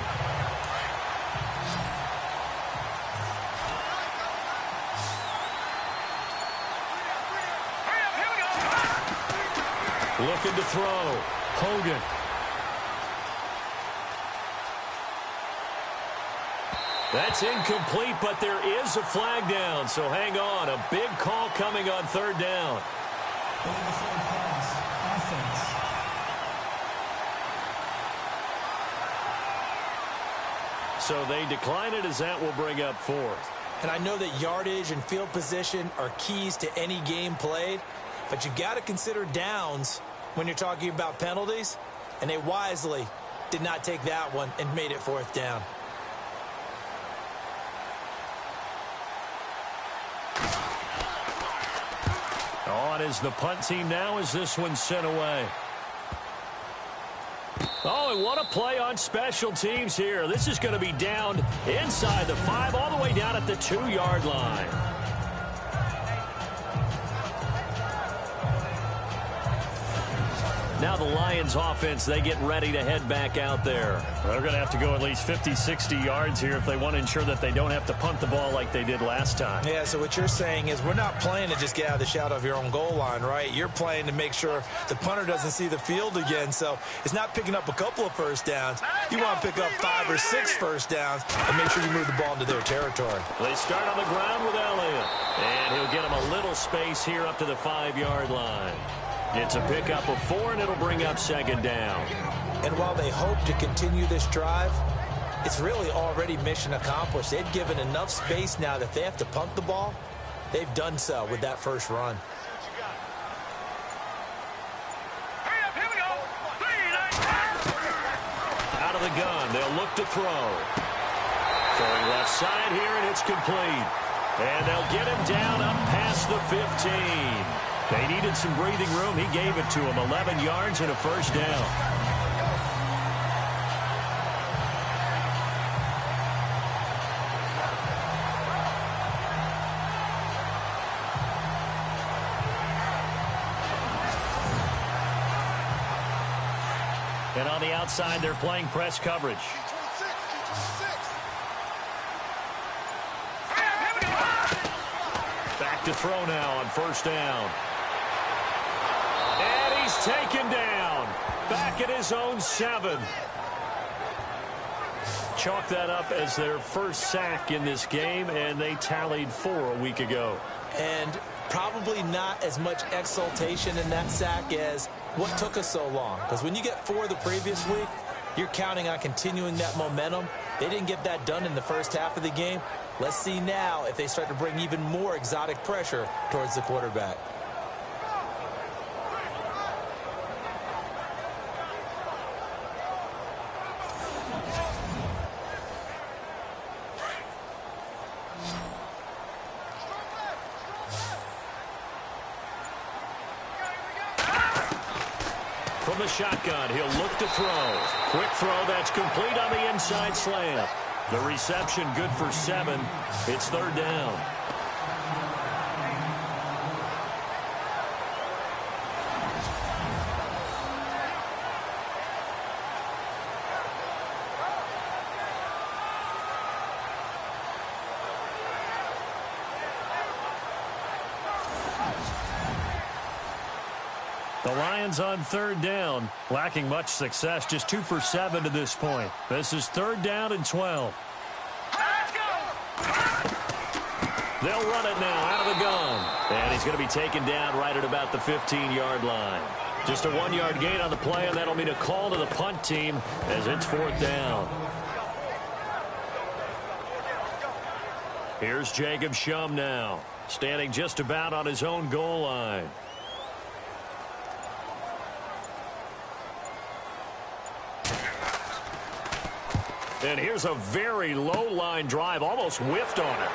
Looking to throw. Hogan. That's incomplete, but there is a flag down, so hang on. A big call coming on 3rd down. So they decline it as that will bring up 4th. And I know that yardage and field position are keys to any game played, but you've got to consider downs when you're talking about penalties, and they wisely did not take that one and made it 4th down. On is the punt team now as this one's sent away. Oh, and what a play on special teams here. This is going to be down inside the 5, all the way down at the 2-yard line. Now the Lions offense, they get ready to head back out there. They're going to have to go at least 50, 60 yards here if they want to ensure that they don't have to punt the ball like they did last time. Yeah, so what you're saying is we're not playing to just get out of the shadow of your own goal line, right? You're playing to make sure the punter doesn't see the field again. So it's not picking up a couple of first downs. You want to pick up 5 or 6 first downs and make sure you move the ball into their territory. They start on the ground with Elliott. And he'll get him a little space here up to the 5-yard line. It's a pickup of 4, and it'll bring up second down. And while they hope to continue this drive, it's really already mission accomplished. They've given enough space now that if they have to punt the ball, they've done so with that first run. Out of the gun, they'll look to throw. Throwing left side here, and it's complete. And they'll get him down up past the 15. They needed some breathing room. He gave it to him. 11 yards and a first down. And on the outside, they're playing press coverage. Back to throw now on first down. And he's taken down. Back at his own 7. Chalk that up as their first sack in this game, and they tallied 4 a week ago. And probably not as much exultation in that sack as what took us so long. Because when you get 4 the previous week, you're counting on continuing that momentum. They didn't get that done in the first half of the game. Let's see now if they start to bring even more exotic pressure towards the quarterback. From the shotgun, he'll look to throw. Quick throw, that's complete on the inside slant. The reception good for 7. It's third down. The Lions on third down, lacking much success, just 2 for 7 to this point. This is third down and 12. Let's go! They'll run it now out of the gun. And he's going to be taken down right at about the 15-yard line. Just a 1-yard gain on the play, and that'll mean a call to the punt team as it's fourth down. Here's Jacob Shum now, standing just about on his own goal line. And here's a very low line drive, almost whiffed on it.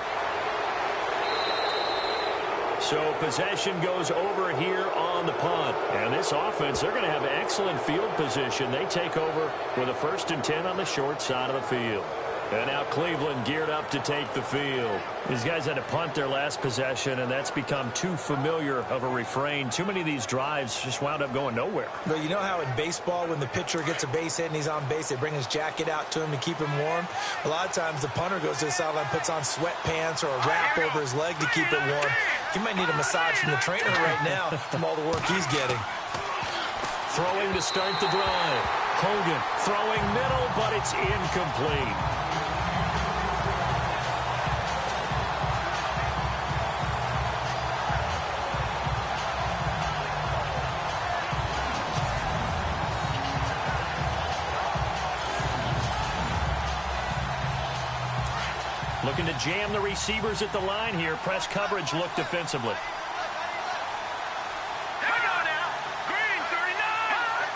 So possession goes over here on the punt. And this offense, they're going to have excellent field position. They take over with a 1st and 10 on the short side of the field. And now Cleveland geared up to take the field. These guys had to punt their last possession, and that's become too familiar of a refrain. Too many of these drives just wound up going nowhere. But you know how in baseball, when the pitcher gets a base hit and he's on base, they bring his jacket out to him to keep him warm? A lot of times the punter goes to the sideline, puts on sweatpants or a wrap over his leg to keep it warm. He might need a massage from the trainer right now from all the work he's getting. Throwing to start the drive. Hogan throwing middle, but it's incomplete. Looking to jam the receivers at the line here. Press coverage look defensively. Here we go now. Green 39.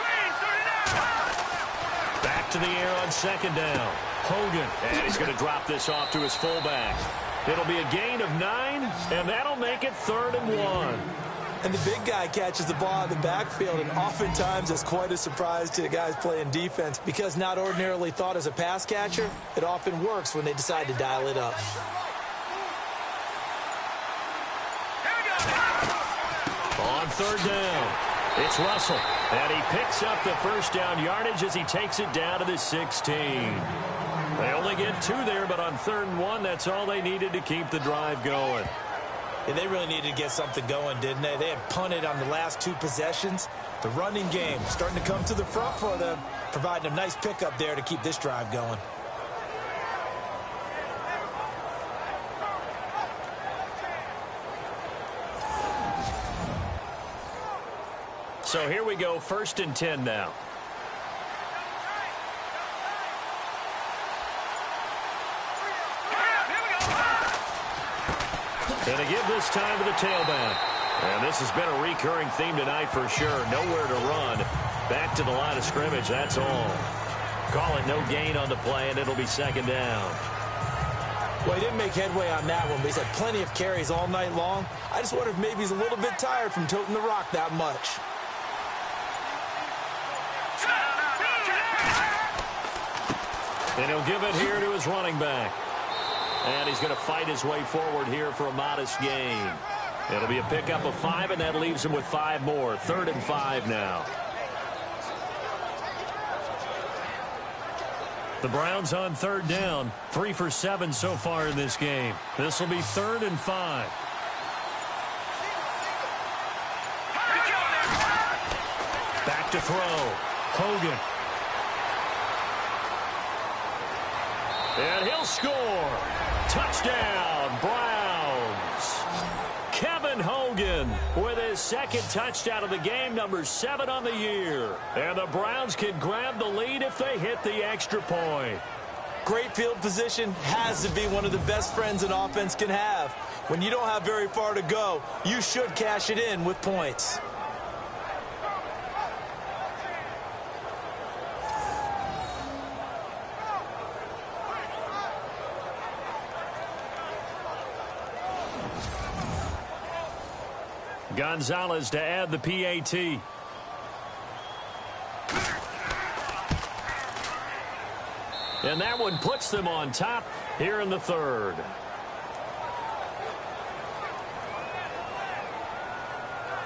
Green 39. Back to the air on second down. Hogan. And he's going to drop this off to his fullback. It'll be a gain of 9, and that'll make it 3rd and 1. And the big guy catches the ball in the backfield, and oftentimes it's quite a surprise to the guys playing defense because not ordinarily thought as a pass catcher, it often works when they decide to dial it up. On third down, It's Russell, and he picks up the first down yardage as he takes it down to the 16. They only get 2 there, but on 3rd and 1, that's all they needed to keep the drive going. Yeah, they really needed to get something going, didn't they? They had punted on the last 2 possessions. The running game starting to come to the front for them, providing a nice pickup there to keep this drive going. So here we go, 1st and 10 now. And to give this time to the tailback. And this has been a recurring theme tonight for sure. Nowhere to run. Back to the line of scrimmage, that's all. Call it no gain on the play, and it'll be 2nd down. Well, he didn't make headway on that one, but he's had plenty of carries all night long. I just wonder if maybe he's a little bit tired from toting the rock that much. And he'll give it here to his running back. And he's going to fight his way forward here for a modest gain. It'll be a pickup of 5, and that leaves him with 5 more. 3rd and 5 now. The Browns on 3rd down. 3 for 7 so far in this game. This will be 3rd and 5. Back to throw. Hogan. And he'll score. Touchdown, Browns. Kevin Hogan with his 2nd touchdown of the game, number 7 on the year. And the Browns can grab the lead if they hit the extra point. Great field position has to be one of the best friends an offense can have. When you don't have very far to go, you should cash it in with points. Gonzalez to add the PAT. And that one puts them on top here in the 3rd.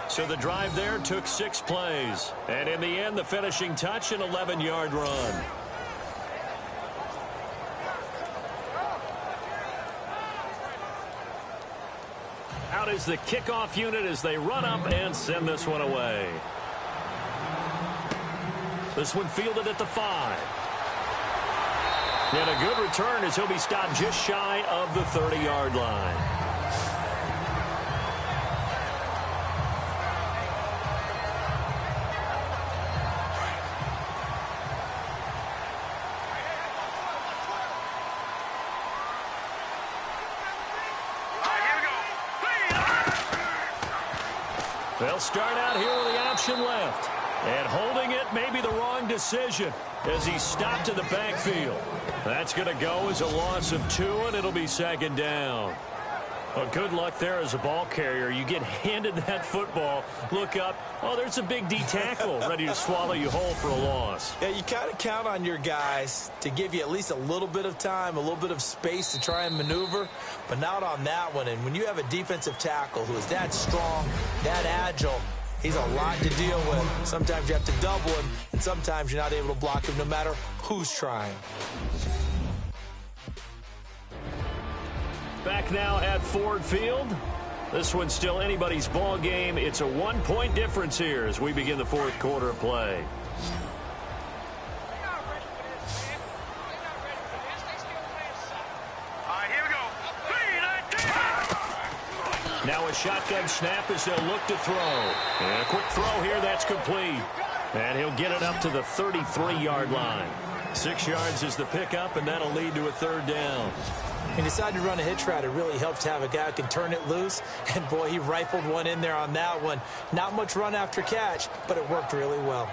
So the drive there took 6 plays. And in the end, the finishing touch, an 11-yard run. Out is the kickoff unit as they run up and send this one away. This one fielded at the 5. And a good return as he'll be stopped just shy of the 30-yard line. They'll start out here with the option left. And holding it may be the wrong decision as he stopped in the backfield. That's going to go as a loss of 2, and it'll be 2nd down. Well, good luck there as a ball carrier. You get handed that football, look up, oh, there's a big D tackle ready to swallow you whole for a loss. Yeah, you kind of count on your guys to give you at least a little bit of time, a little bit of space to try and maneuver, but not on that one. And when you have a defensive tackle who is that strong, that agile, he's a lot to deal with. Sometimes you have to double him, and sometimes you're not able to block him no matter who's trying. Back now at Ford Field. This one's still anybody's ball game. It's a 1-point difference here as we begin the 4th quarter of play. Now a shotgun snap as they'll look to throw. And a quick throw here, that's complete. And he'll get it up to the 33-yard line. 6 yards is the pickup, and that'll lead to a 3rd down. He decided to run a hitch route. It really helps to have a guy who can turn it loose. And, boy, he rifled one in there on that one. Not much run after catch, but it worked really well.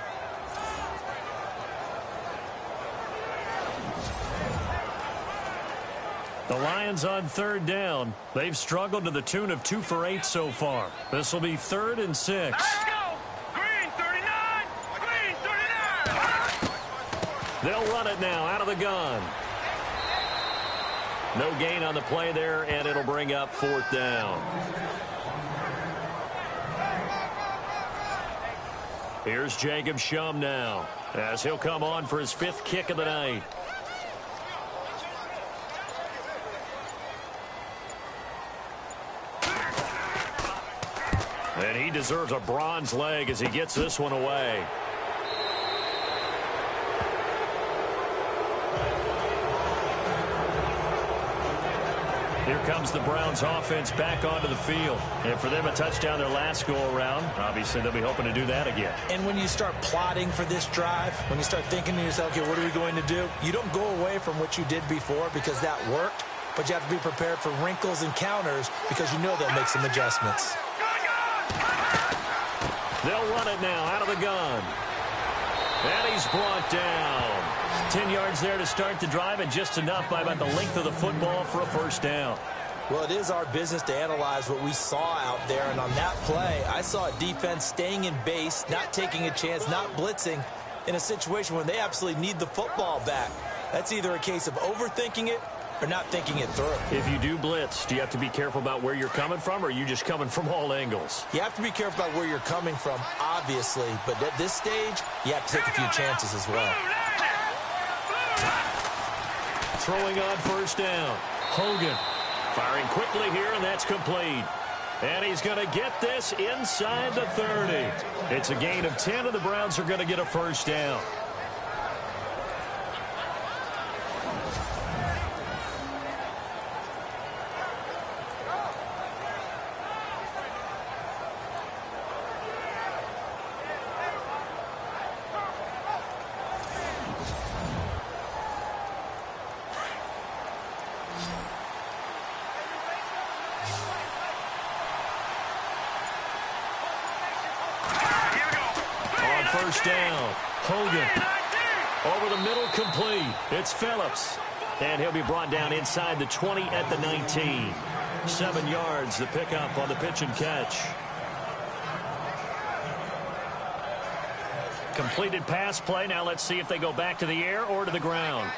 The Lions on 3rd down. They've struggled to the tune of 2 for 8 so far. This will be 3rd and 6. Let's go! Green 39! Green 39! They'll run it now out of the gun. No gain on the play there, and it'll bring up 4th down. Here's Jacob Shum now, as he'll come on for his 5th kick of the night. And he deserves a bronze leg as he gets this one away. Here comes the Browns offense back onto the field. And for them, a touchdown their last go-around. Obviously, they'll be hoping to do that again. And when you start plotting for this drive, when you start thinking to yourself, okay, what are we going to do? You don't go away from what you did before because that worked, but you have to be prepared for wrinkles and counters because you know they'll make some adjustments. They'll run it now out of the gun. And he's brought down. 10 yards there to start the drive, and just enough by about the length of the football for a first down. Well, it is our business to analyze what we saw out there, and on that play, I saw a defense staying in base, not taking a chance, not blitzing in a situation where they absolutely need the football back. That's either a case of overthinking it or not thinking it through. If you do blitz, do you have to be careful about where you're coming from, or are you just coming from all angles? You have to be careful about where you're coming from, obviously, but at this stage, you have to take a few chances as well. Throwing on first down. Hogan firing quickly here, and that's complete. And he's going to get this inside the 30. It's a gain of 10, and the Browns are going to get a first down. First down. Hogan over the middle, complete. It's Phillips, and he'll be brought down inside the 20 at the 19. 7 yards, the pickup on the pitch and catch. Completed pass play. Now let's see if they go back to the air or to the ground.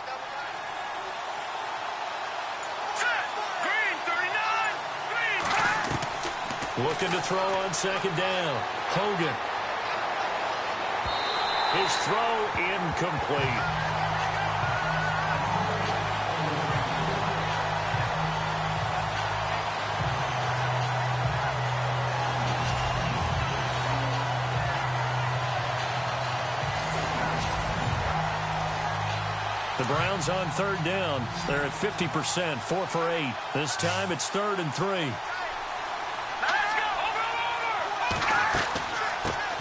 Looking to throw on second down. Hogan. His throw incomplete. The Browns on third down. They're at 50%, 4 for 8. This time it's 3rd and 3.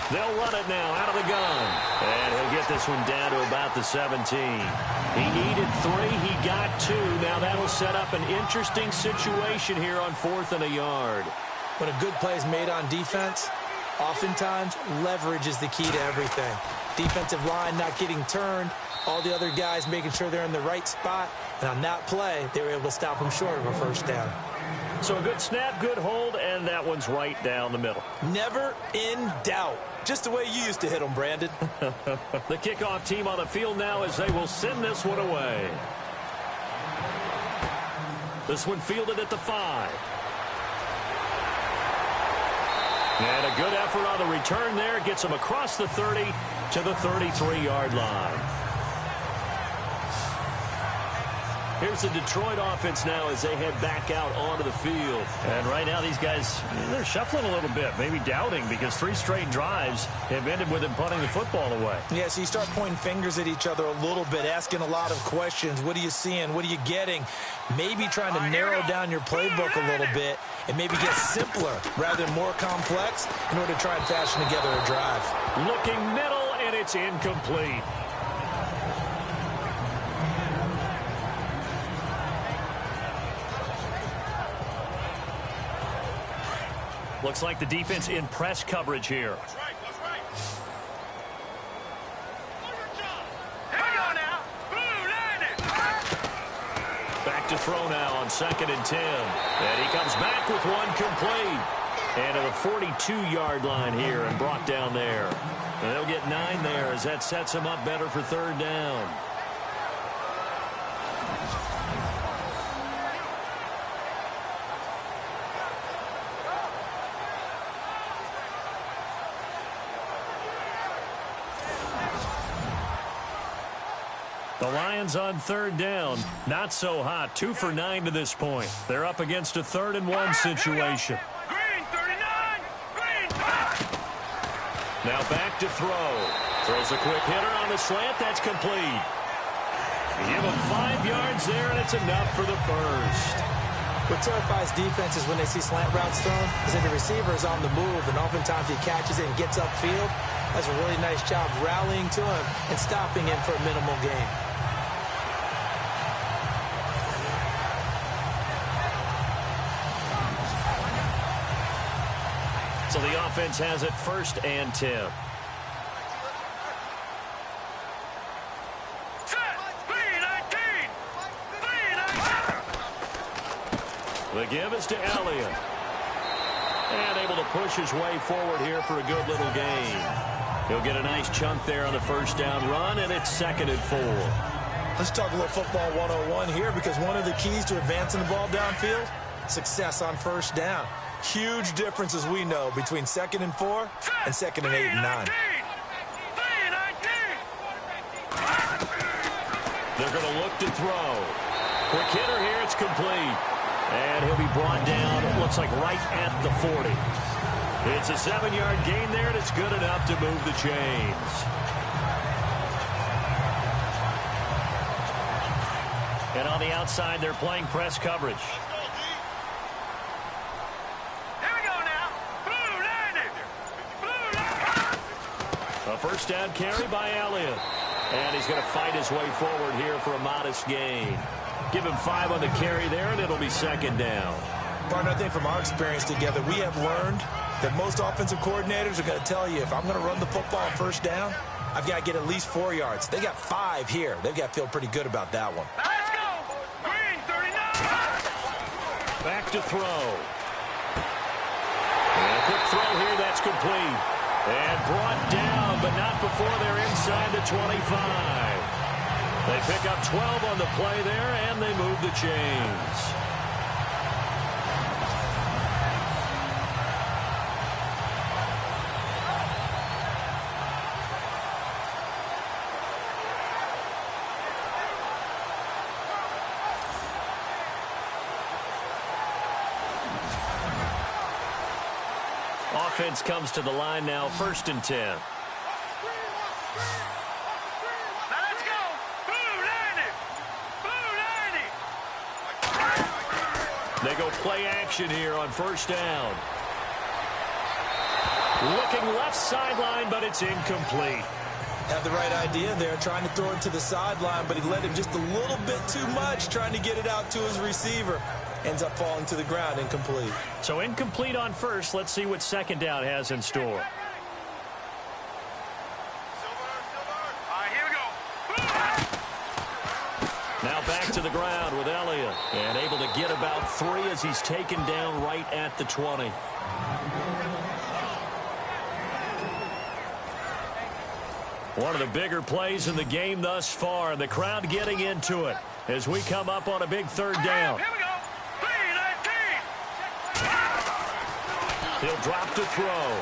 They'll run it now out of the gun. And he'll get this one down to about the 17. He needed 3. He got 2. Now that'll set up an interesting situation here on 4th and a yard. When a good play is made on defense, oftentimes leverage is the key to everything. Defensive line not getting turned, all the other guys making sure they're in the right spot. And on that play, they were able to stop him short of a first down. So a good snap, good hold, and that one's right down the middle. Never in doubt. Just the way you used to hit them, Brandon. The kickoff team on the field now as they will send this one away. This one fielded at the 5. And a good effort on the return there. Gets them across the 30 to the 33-yard line. Here's the Detroit offense now as they head back out onto the field. And right now these guys, they're shuffling a little bit, maybe doubting, because 3 straight drives have ended with them punting the football away. Yeah, so you start pointing fingers at each other a little bit, asking a lot of questions. What are you seeing? What are you getting? Maybe trying to narrow down your playbook a little bit and maybe get simpler rather than more complex in order to try and fashion together a drive. Looking middle, and it's incomplete. Looks like the defense in press coverage here. That's right. Hang on now. Blue landed. Back to throw now on 2nd and 10. And he comes back with one complete. And to the 42-yard line here and brought down there. And they'll get 9 there as that sets him up better for 3rd down. The Lions on 3rd down. Not so hot. 2 for 9 to this point. They're up against a 3rd and 1 situation. Green 39. Green. Now back to throw. Throws a quick hitter on the slant. That's complete. Give him 5 yards there, and it's enough for the first. What terrifies defenses when they see slant routes thrown is that the receiver is on the move, and oftentimes he catches it and gets upfield. Does a really nice job rallying to him and stopping him for a minimal gain. So the offense has it 1st and 10. The give is to Elliott. And able to push his way forward here for a good little gain. He'll get a nice chunk there on the 1st down run, and it's 2nd and 4. Let's talk a little football 101 here, because one of the keys to advancing the ball downfield, success on 1st down. Huge difference, as we know, between 2nd and 4 and 2nd and 8 and 9. They're going to look to throw. Quick hitter here, it's complete. And he'll be brought down, it looks like right at the 40. It's a 7-yard gain there, and it's good enough to move the chains. And on the outside, they're playing press coverage. Here we go now. Blue line. Blue line. A 1st down carry by Elliott. And he's going to fight his way forward here for a modest gain. Give him 5 on the carry there, and it'll be 2nd down. Partner, I think from our experience together, we have learned that most offensive coordinators are going to tell you, if I'm going to run the football on 1st down, I've got to get at least 4 yards. They got 5 here. They've got to feel pretty good about that one. Let's go. Green 39. Back to throw. And a quick throw here, that's complete. And brought down, but not before they're inside the 25. They pick up 12 on the play there, and they move the chains. Offense comes to the line now, 1st and 10. They go play action here on 1st down. Looking left sideline, but it's incomplete. Had the right idea there, trying to throw it to the sideline, but he let him just a little bit too much, trying to get it out to his receiver. Ends up falling to the ground, incomplete. So incomplete on 1st. Let's see what 2nd down has in store. All right, here we go. Now back to the ground with Elliott. And able to get about 3 as he's taken down right at the 20. One of the bigger plays in the game thus far. The crowd getting into it as we come up on a big 3rd down. Here we go. He'll drop to throw.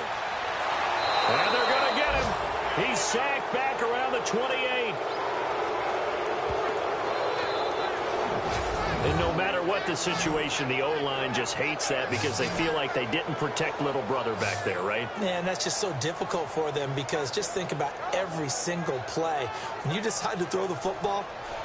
And they're going to get him. He's sacked back around the 28. And no matter what the situation, the O-line just hates that because they feel like they didn't protect little brother back there, right? Man, that's just so difficult for them, because just think about every single play. When you decide to throw the football,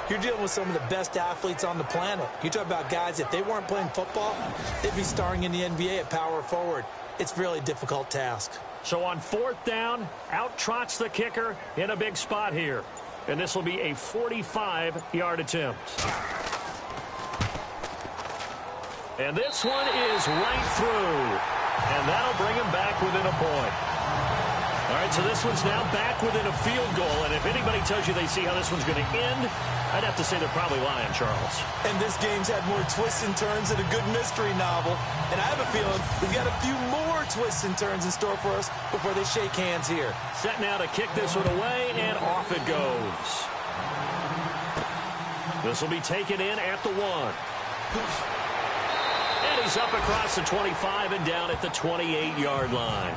you're dealing with some of the best athletes on the planet. You talk about guys, if they weren't playing football, they'd be starring in the NBA at power forward. It's a really difficult task. So on 4th down, out trots the kicker in a big spot here. And this will be a 45-yard attempt. And this one is right through. And that'll bring him back within a point. All right, so this one's now back within a field goal. And if anybody tells you they see how this one's going to end, I'd have to say they're probably lying, Charles. And this game's had more twists and turns than a good mystery novel. And I have a feeling we've got a few more twists and turns in store for us before they shake hands here. Set now to kick this one away, and off it goes. This will be taken in at the 1. And he's up across the 25 and down at the 28-yard line.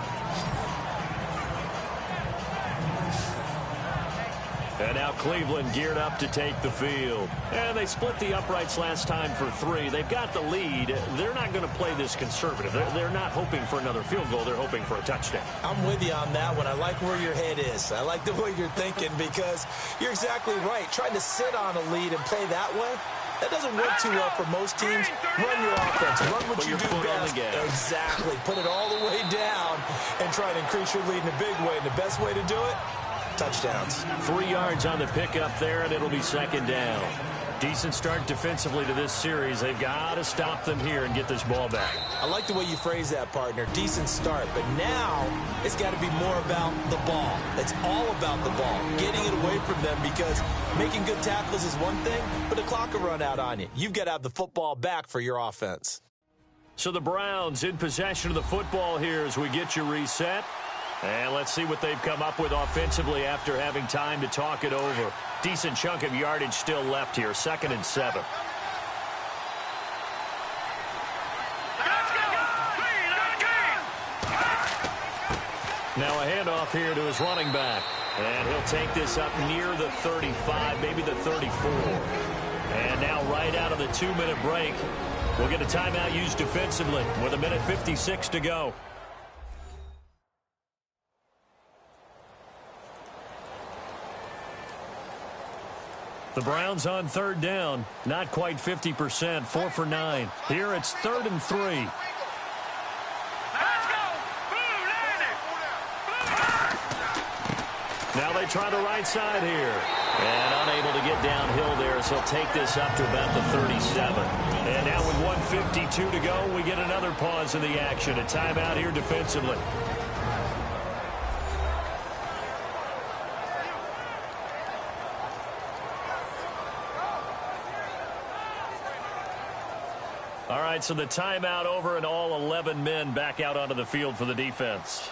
And now Cleveland geared up to take the field. And they split the uprights last time for 3. They've got the lead. They're not going to play this conservative. They're not hoping for another field goal. They're hoping for a touchdown. I'm with you on that one. I like where your head is. I like the way you're thinking because you're exactly right. Trying to sit on a lead and play that way, that doesn't work too well for most teams. Run your offense. Run what you do best. Exactly. Put it all the way down and try to increase your lead in a big way. And the best way to do it, touchdowns. 3 yards on the pickup there, and it'll be second down. Decent start defensively to this series. They've got to stop them here and get this ball back. I like the way you phrase that, partner. Decent start. But now it's got to be more about the ball. It's all about the ball. Getting it away from them because making good tackles is one thing, but the clock will run out on you. You've got to have the football back for your offense. So the Browns in possession of the football here as we get you reset. And let's see what they've come up with offensively after having time to talk it over. Decent chunk of yardage still left here. 2nd and 7. Now a handoff here to his running back. And he'll take this up near the 35, maybe the 34. And now right out of the 2-minute break, we'll get a timeout used defensively with 1:56 to go. The Browns on 3rd down. Not quite 50%. 4 for 9. Here it's 3rd and 3. Let's go! Now they try the right side here. And unable to get downhill there, so he'll take this up to about the 37. And now with 1:52 to go, we get another pause in the action. A timeout here defensively. All right, so the timeout over and all 11 men back out onto the field for the defense.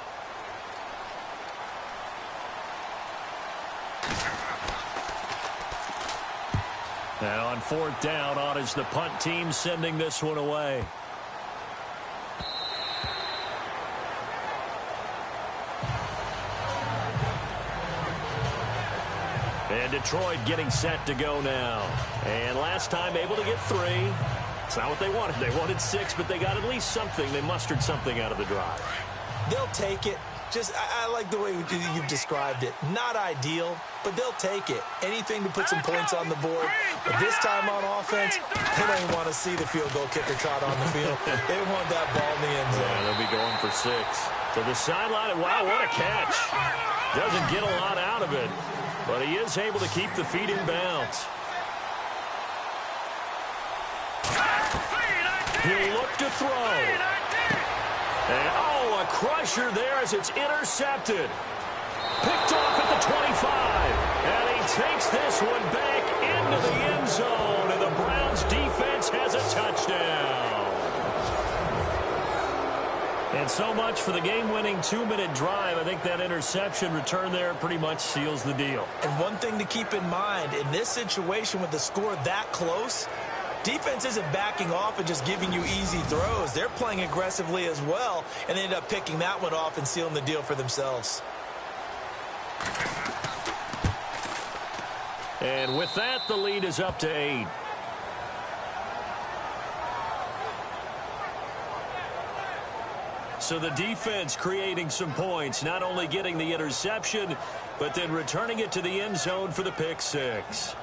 Now on 4th down, on is the punt team sending this one away. And Detroit getting set to go now. And last time able to get 3. It's not what they wanted. They wanted 6, but they got at least something. They mustered something out of the drive. They'll take it. I like the way you've described it. Not ideal, but they'll take it. Anything to put some points on the board. But this time on offense, they don't want to see the field goal kicker trot on the field. They want that ball in the end zone. Yeah, they'll be going for 6. To the sideline, wow, what a catch. Doesn't get a lot out of it, but he is able to keep the feet in bounds. He'll look to throw. And, a crusher there as it's intercepted. Picked off at the 25. And he takes this one back into the end zone. And the Browns defense has a touchdown. And so much for the game-winning 2-minute drive. I think that interception return there pretty much seals the deal. And one thing to keep in mind, in this situation with the score that close, defense isn't backing off and just giving you easy throws. They're playing aggressively as well, and they end up picking that one off and sealing the deal for themselves. And with that, the lead is up to 8. So the defense creating some points, not only getting the interception, but then returning it to the end zone for the pick 6.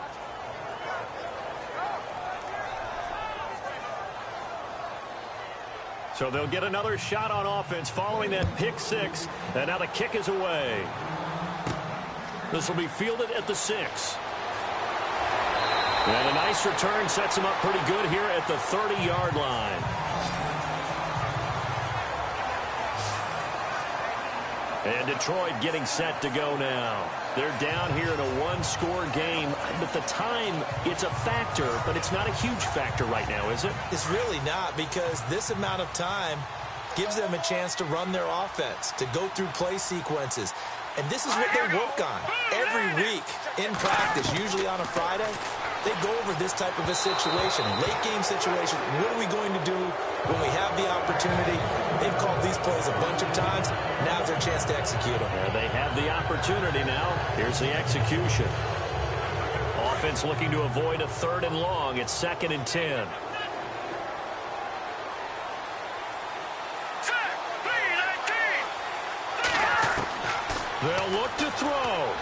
So they'll get another shot on offense following that pick 6. And now the kick is away. This will be fielded at the 6. And a nice return sets him up pretty good here at the 30-yard line. And Detroit getting set to go now. They're down here in a one-score game. But the time, it's a factor, but it's not a huge factor right now, is it? It's really not, because this amount of time gives them a chance to run their offense, to go through play sequences. And this is what they work on every week in practice, usually on a Friday. They go over this type of a situation, late-game situation. What are we going to do when we have the opportunity? They've called these plays a bunch of times. Now's their chance to execute them. They have the opportunity now. Here's the execution. offense looking to avoid a 3rd and long. It's 2nd and 10. They'll look to throw.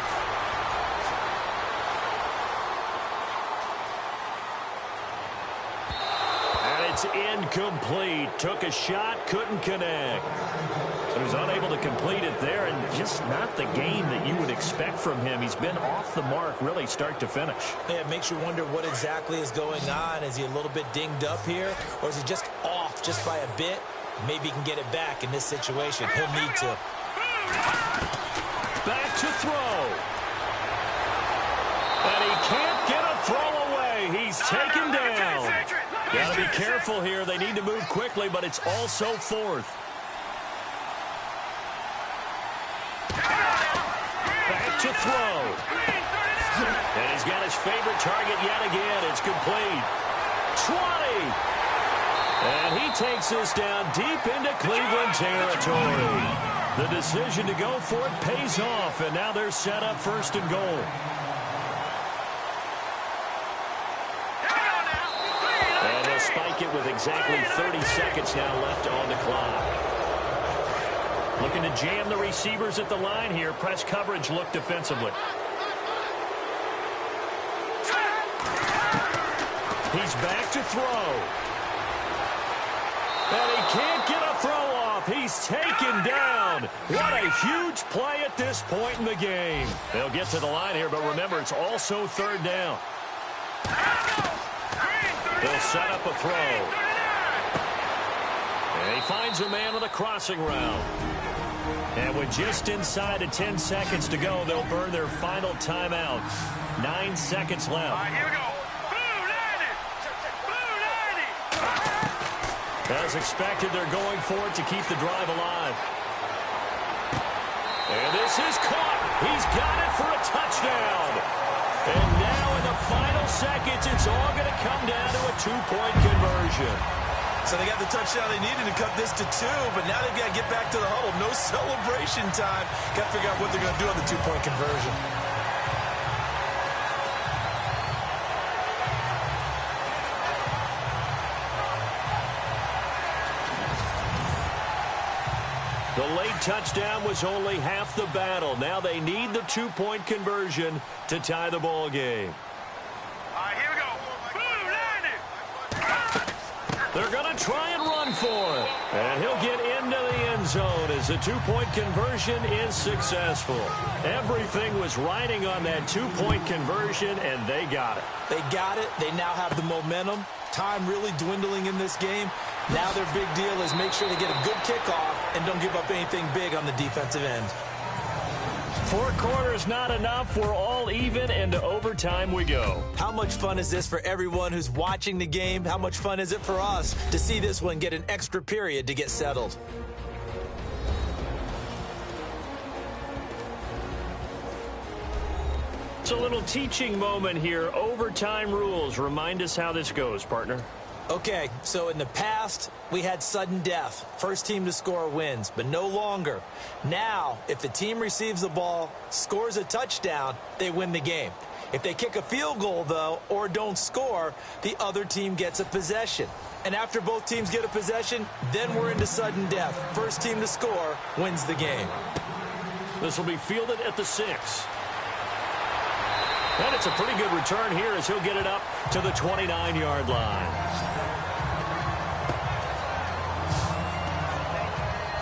And it's incomplete. Took a shot, couldn't connect. So he's unable to complete it there, and just not the game that you would expect from him. He's been off the mark really start to finish. Yeah, it makes you wonder what exactly is going on. Is he a little bit dinged up here, or is he just off just by a bit? Maybe he can get it back in this situation. He'll need to. Back to throw. And he can't get a throw away. He's taken down. Got to be careful here. They need to move quickly, but it's also 4th. Back to throw. And he's got his favorite target yet again. It's complete. 20. And he takes this down deep into Cleveland territory. The decision to go for it pays off, and now they're set up 1st and goal. And he'll spike it with exactly 30 seconds now left on the clock. Looking to jam the receivers at the line here. Press coverage look defensively. He's back to throw. And he can't get a throw off. He's taken down. What a huge play at this point in the game. They'll get to the line here, but remember, it's also 3rd down. They'll set up a throw. And he finds a man with a crossing route. And with just inside of 10 seconds to go, they'll burn their final timeout. 9 seconds left. All right, here we go. As expected, they're going for it to keep the drive alive. And this is caught. He's got it for a touchdown. And now in the final seconds, it's all going to come down to a 2-point conversion. So they got the touchdown they needed to cut this to 2, but now they've got to get back to the huddle. No celebration time. Got to figure out what they're going to do on the 2-point conversion. The late touchdown was only half the battle. Now they need the 2-point conversion to tie the ball game. All right, here we go. They're going to try and run for it. And he'll get into the end zone as the 2-point conversion is successful. Everything was riding on that 2-point conversion, and they got it. They got it. They now have the momentum. Time really dwindling in this game. Now their big deal is make sure they get a good kickoff and don't give up anything big on the defensive end. 4 quarters not enough. We're all even, and to overtime we go. How much fun is this for everyone who's watching the game? How much fun is it for us to see this one get an extra period to get settled? It's a little teaching moment here. Overtime rules. Remind us how this goes, partner. Okay, so in the past, we had sudden death. First team to score wins, but no longer. Now, if the team receives the ball, scores a touchdown, they win the game. If they kick a field goal, though, or don't score, the other team gets a possession. And after both teams get a possession, then we're into sudden death. First team to score wins the game. This will be fielded at the 6. And it's a pretty good return here as he'll get it up to the 29-yard line.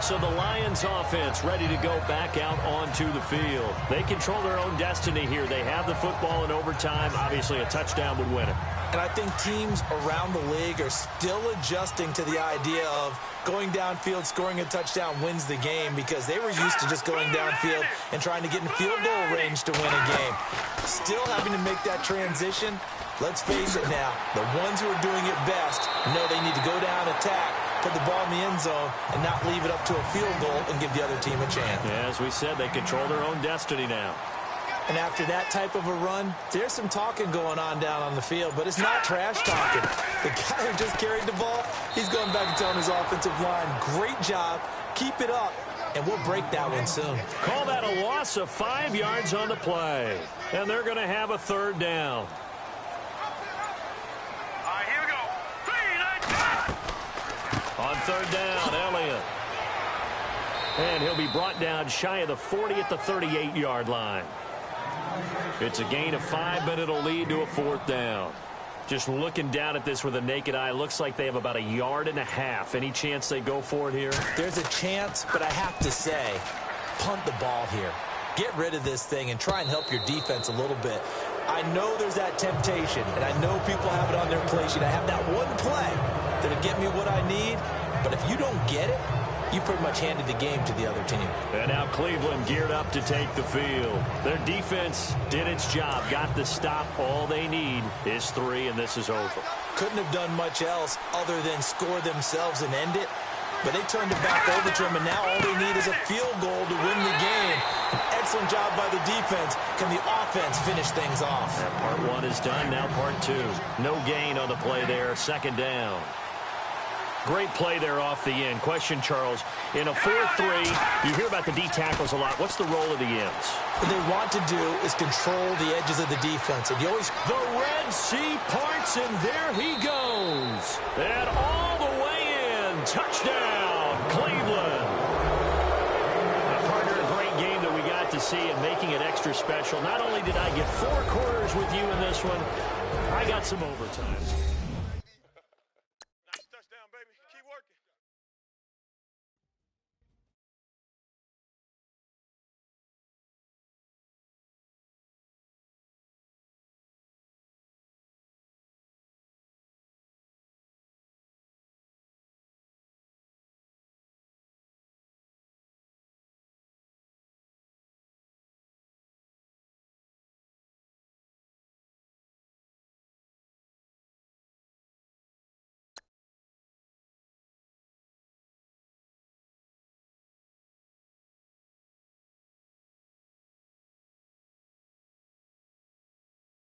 So the Lions offense ready to go back out onto the field. They control their own destiny here. They have the football in overtime. Obviously, a touchdown would win it. And I think teams around the league are still adjusting to the idea of going downfield, scoring a touchdown wins the game, because they were used to just going downfield and trying to get in field goal range to win a game. Still having to make that transition. Let's face it now, the ones who are doing it best know they need to go down, attack, put the ball in the end zone, and not leave it up to a field goal and give the other team a chance. Yeah, as we said, they control their own destiny now. And after that type of a run, there's some talking going on down on the field, but it's not trash talking. The guy who just carried the ball, he's going back and telling his offensive line, great job, keep it up, and we'll break that one soon. Call that a loss of 5 yards on the play. And they're going to have a 3rd down. On third down, Elliott. And he'll be brought down shy of the 40 at the 38-yard line. It's a gain of 5, but it'll lead to a fourth down. Just looking down at this with a naked eye, looks like they have about 1.5 yards. Any chance they go for it here? There's a chance, but I have to say, punt the ball here. Get rid of this thing and try and help your defense a little bit. I know there's that temptation, and I know people have it on their play sheet. I have that one play that'll get me what I need, but if you don't get it, you pretty much handed the game to the other team. And now Cleveland geared up to take the field. Their defense did its job, got the stop. All they need is 3, and this is over. Couldn't have done much else other than score themselves and end it. But they turned it back over to them, and now all they need is a field goal to win the game. An excellent job by the defense. Can the offense finish things off? And part 1 is done, now part 2. No gain on the play there, second down. Great play there off the end. Question, Charles, in a 4-3, you hear about the D tackles a lot. What's the role of the ends? What they want to do is control the edges of the defense. And you always... The Red Sea parts, and there he goes. And all the way in. Touchdown, Cleveland. Now, partner, a great game that we got to see and making it extra special. Not only did I get 4 quarters with you in this one, I got some overtime.